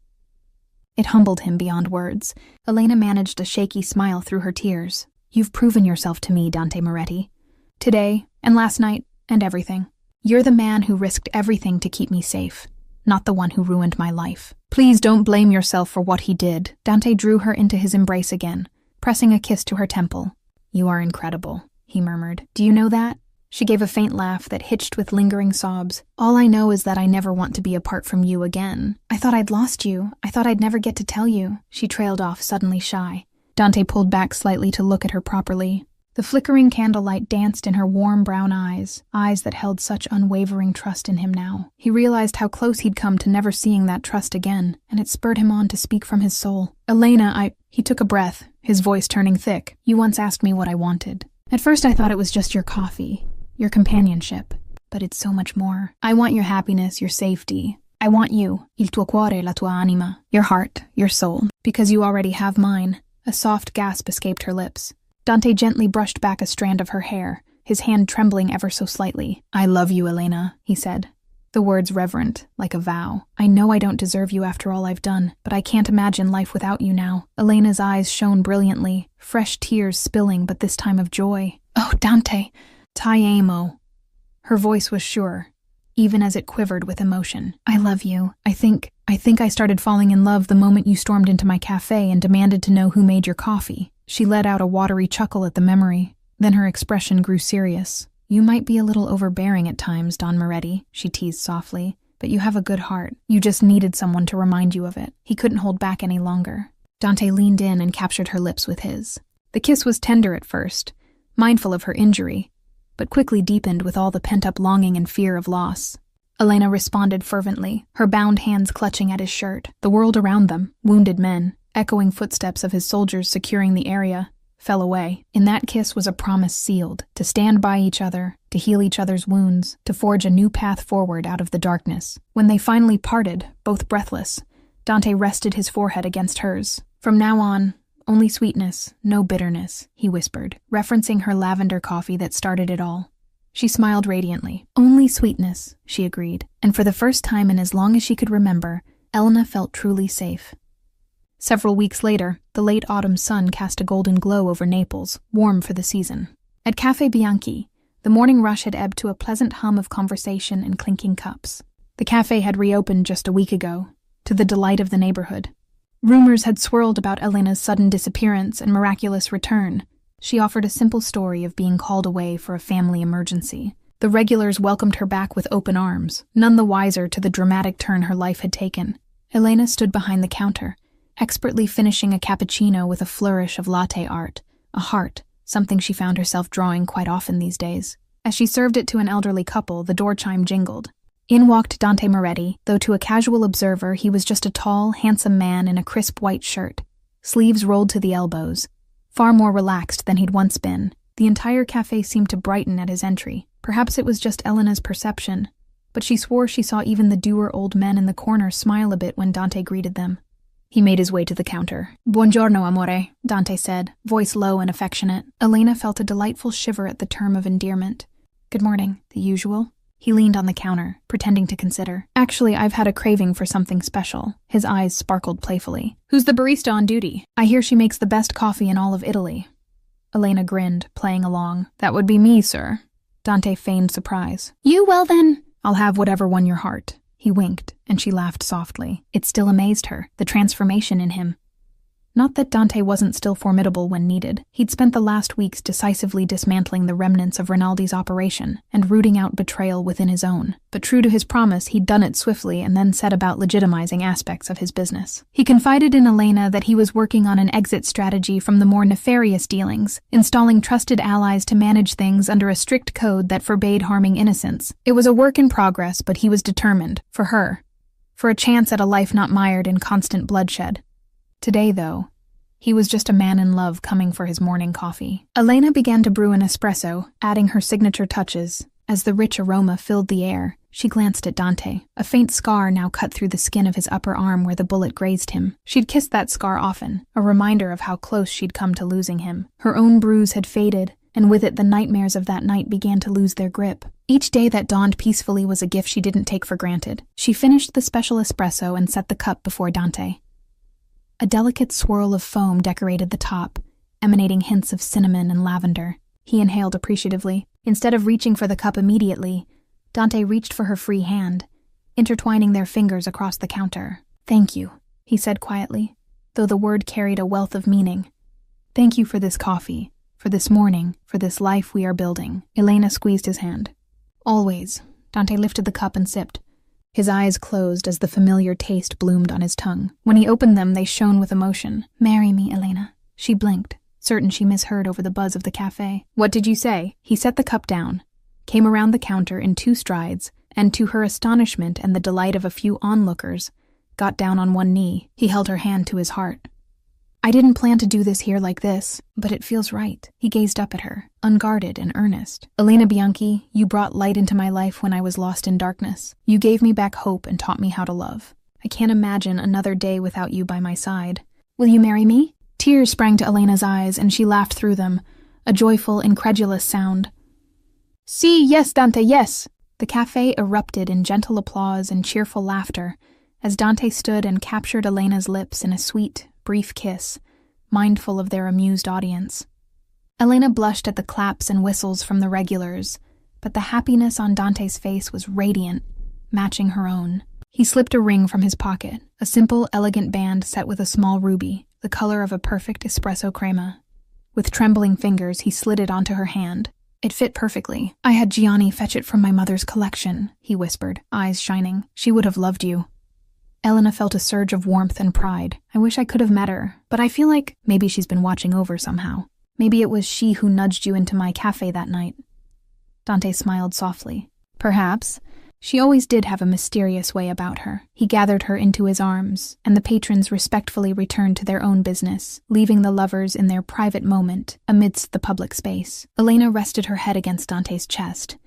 Speaker 1: It humbled him beyond words. Elena managed a shaky smile through her tears. "You've proven yourself to me, Dante Moretti. Today, and last night, and everything. You're the man who risked everything to keep me safe, not the one who ruined my life. Please don't blame yourself for what he did." Dante drew her into his embrace again, pressing a kiss to her temple. "You are incredible," he murmured. "Do you know that?" She gave a faint laugh that hitched with lingering sobs. "All I know is that I never want to be apart from you again. I thought I'd lost you. I thought I'd never get to tell you." She trailed off, suddenly shy. Dante pulled back slightly to look at her properly. The flickering candlelight danced in her warm brown eyes that held such unwavering trust in him now. He realized how close he'd come to never seeing that trust again, and it spurred him on to speak from his soul. "Elena, He took a breath, his voice turning thick. "You once asked me what I wanted. At first I thought it was just your coffee, your companionship, but it's so much more. I want your happiness, your safety. I want you, il tuo cuore, la tua anima, your heart, your soul, because you already have mine." A soft gasp escaped her lips. Dante gently brushed back a strand of her hair, his hand trembling ever so slightly. "I love you, Elena," he said. The words reverent, like a vow. "I know I don't deserve you after all I've done, but I can't imagine life without you now." Elena's eyes shone brilliantly, fresh tears spilling, but this time of joy. "Oh, Dante, ti amo." Her voice was sure, even as it quivered with emotion. "I love you. I think I started falling in love the moment you stormed into my cafe and demanded to know who made your coffee." She let out a watery chuckle at the memory. Then her expression grew serious. "You might be a little overbearing at times, Don Moretti," she teased softly, "but you have a good heart. You just needed someone to remind you of it." He couldn't hold back any longer. Dante leaned in and captured her lips with his. The kiss was tender at first, mindful of her injury, but quickly deepened with all the pent-up longing and fear of loss. Elena responded fervently, her bound hands clutching at his shirt. The world around them, wounded men, echoing footsteps of his soldiers securing the area, fell away. In that kiss was a promise sealed, to stand by each other, to heal each other's wounds, to forge a new path forward out of the darkness. When they finally parted, both breathless, Dante rested his forehead against hers. "From now on, only sweetness, no bitterness," he whispered, referencing her lavender coffee that started it all. She smiled radiantly. "Only sweetness," she agreed, and for the first time in as long as she could remember, Elena felt truly safe. Several weeks later, the late autumn sun cast a golden glow over Naples, warm for the season. At Cafe Bianchi, the morning rush had ebbed to a pleasant hum of conversation and clinking cups. The cafe had reopened just a week ago, to the delight of the neighborhood. Rumors had swirled about Elena's sudden disappearance and miraculous return. She offered a simple story of being called away for a family emergency. The regulars welcomed her back with open arms, none the wiser to the dramatic turn her life had taken. Elena stood behind the counter, expertly finishing a cappuccino with a flourish of latte art, a heart, something she found herself drawing quite often these days. As she served it to an elderly couple, the door chime jingled. In walked Dante Moretti, though to a casual observer he was just a tall, handsome man in a crisp white shirt, sleeves rolled to the elbows, far more relaxed than he'd once been. The entire cafe seemed to brighten at his entry. Perhaps it was just Elena's perception, but she swore she saw even the dour old men in the corner smile a bit when Dante greeted them. He made his way to the counter. "Buongiorno, amore," Dante said, voice low and affectionate. Elena felt a delightful shiver at the term of endearment. "Good morning. The usual?" He leaned on the counter, pretending to consider. "Actually, I've had a craving for something special." His eyes sparkled playfully. "Who's the barista on duty? I hear she makes the best coffee in all of Italy." Elena grinned, playing along. "That would be me, sir." Dante feigned surprise. "You? Well then, I'll have whatever won your heart." He winked, and she laughed softly. It still amazed her, the transformation in him. Not that Dante wasn't still formidable when needed. He'd spent the last weeks decisively dismantling the remnants of Rinaldi's operation and rooting out betrayal within his own. But true to his promise, he'd done it swiftly and then set about legitimizing aspects of his business. He confided in Elena that he was working on an exit strategy from the more nefarious dealings, installing trusted allies to manage things under a strict code that forbade harming innocents. It was a work in progress, but he was determined, for her, for a chance at a life not mired in constant bloodshed. Today, though, he was just a man in love coming for his morning coffee. Elena began to brew an espresso, adding her signature touches. As the rich aroma filled the air, she glanced at Dante. A faint scar now cut through the skin of his upper arm where the bullet grazed him. She'd kissed that scar often, a reminder of how close she'd come to losing him. Her own bruise had faded, and with it the nightmares of that night began to lose their grip. Each day that dawned peacefully was a gift she didn't take for granted. She finished the special espresso and set the cup before Dante. A delicate swirl of foam decorated the top, emanating hints of cinnamon and lavender. He inhaled appreciatively. Instead of reaching for the cup immediately, Dante reached for her free hand, intertwining their fingers across the counter. "Thank you," he said quietly, though the word carried a wealth of meaning. "Thank you for this coffee, for this morning, for this life we are building." Elena squeezed his hand. "Always." Dante lifted the cup and sipped. His eyes closed as the familiar taste bloomed on his tongue. When he opened them, they shone with emotion. "Marry me, Elena." She blinked, certain she misheard over the buzz of the cafe. "What did you say?" He set the cup down, came around the counter in 2 strides, and to her astonishment and the delight of a few onlookers, got down on one knee. He held her hand to his heart. "I didn't plan to do this here like this, but it feels right." He gazed up at her, unguarded and earnest. "Elena Bianchi, you brought light into my life when I was lost in darkness. You gave me back hope and taught me how to love. I can't imagine another day without you by my side. Will you marry me?" Tears sprang to Elena's eyes, and she laughed through them, a joyful, incredulous sound. "Si, yes, Dante, yes!" The cafe erupted in gentle applause and cheerful laughter as Dante stood and captured Elena's lips in a sweet, brief kiss, mindful of their amused audience. Elena blushed at the claps and whistles from the regulars, but the happiness on Dante's face was radiant, matching her own. He slipped a ring from his pocket, a simple, elegant band set with a small ruby, the color of a perfect espresso crema. With trembling fingers, he slid it onto her hand. It fit perfectly. "I had Gianni fetch it from my mother's collection," he whispered, eyes shining. "She would have loved you." Elena felt a surge of warmth and pride. "I wish I could have met her, but I feel like maybe she's been watching over somehow. Maybe it was she who nudged you into my cafe that night." Dante smiled softly. "Perhaps. She always did have a mysterious way about her." He gathered her into his arms, and the patrons respectfully returned to their own business, leaving the lovers in their private moment amidst the public space. Elena rested her head against Dante's chest,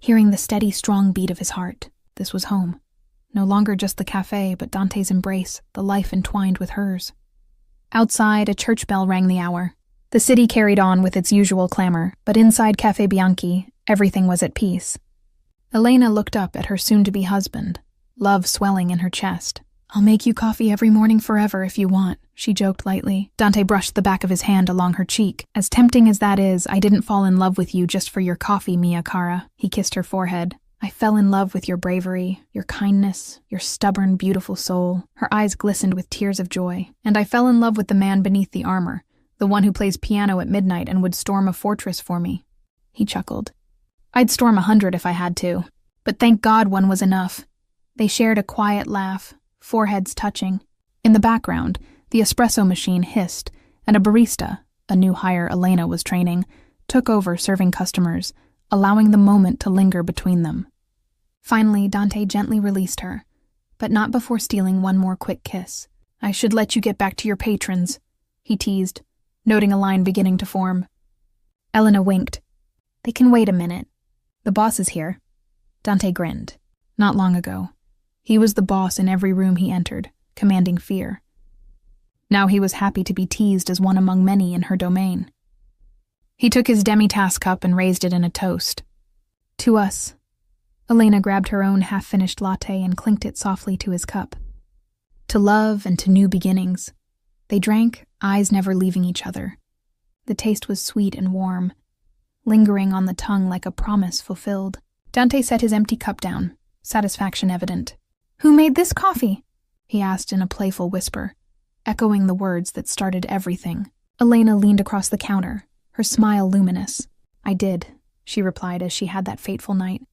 Speaker 1: hearing the steady, strong beat of his heart. This was home. No longer just the cafe, but Dante's embrace, the life entwined with hers. Outside, a church bell rang the hour. The city carried on with its usual clamor, but inside Cafe Bianchi, everything was at peace. Elena looked up at her soon-to-be husband, love swelling in her chest. "I'll make you coffee every morning forever if you want," she joked lightly. Dante brushed the back of his hand along her cheek. "As tempting as that is, I didn't fall in love with you just for your coffee, Mia cara." He kissed her forehead. "I fell in love with your bravery, your kindness, your stubborn, beautiful soul." Her eyes glistened with tears of joy. "And I fell in love with the man beneath the armor, the one who plays piano at midnight and would storm a fortress for me." He chuckled. "I'd storm 100 if I had to, but thank God one was enough." They shared a quiet laugh, foreheads touching. In the background, the espresso machine hissed, and a barista, a new hire Elena was training, took over serving customers, allowing the moment to linger between them. Finally, Dante gently released her, but not before stealing one more quick kiss. "I should let you get back to your patrons," he teased, noting a line beginning to form. Elena winked. "They can wait a minute. The boss is here." Dante grinned. Not long ago, he was the boss in every room he entered, commanding fear. Now he was happy to be teased as one among many in her domain. He took his demi-tasse cup and raised it in a toast. "To us." Elena grabbed her own half-finished latte and clinked it softly to his cup. "To love and to new beginnings." They drank, eyes never leaving each other. The taste was sweet and warm, lingering on the tongue like a promise fulfilled. Dante set his empty cup down, satisfaction evident. "Who made this coffee?" he asked in a playful whisper, echoing the words that started everything. Elena leaned across the counter, her smile luminous. "I did," she replied as she had that fateful night.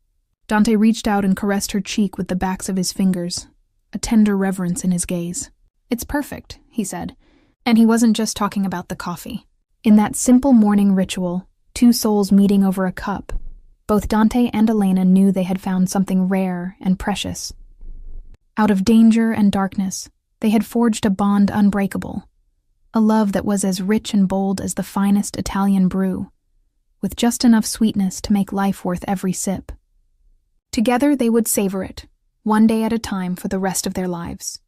Speaker 1: Dante reached out and caressed her cheek with the backs of his fingers, a tender reverence in his gaze. "It's perfect," he said, and he wasn't just talking about the coffee. In that simple morning ritual, two souls meeting over a cup, both Dante and Elena knew they had found something rare and precious. Out of danger and darkness, they had forged a bond unbreakable, a love that was as rich and bold as the finest Italian brew, with just enough sweetness to make life worth every sip. Together they would savor it, one day at a time for the rest of their lives.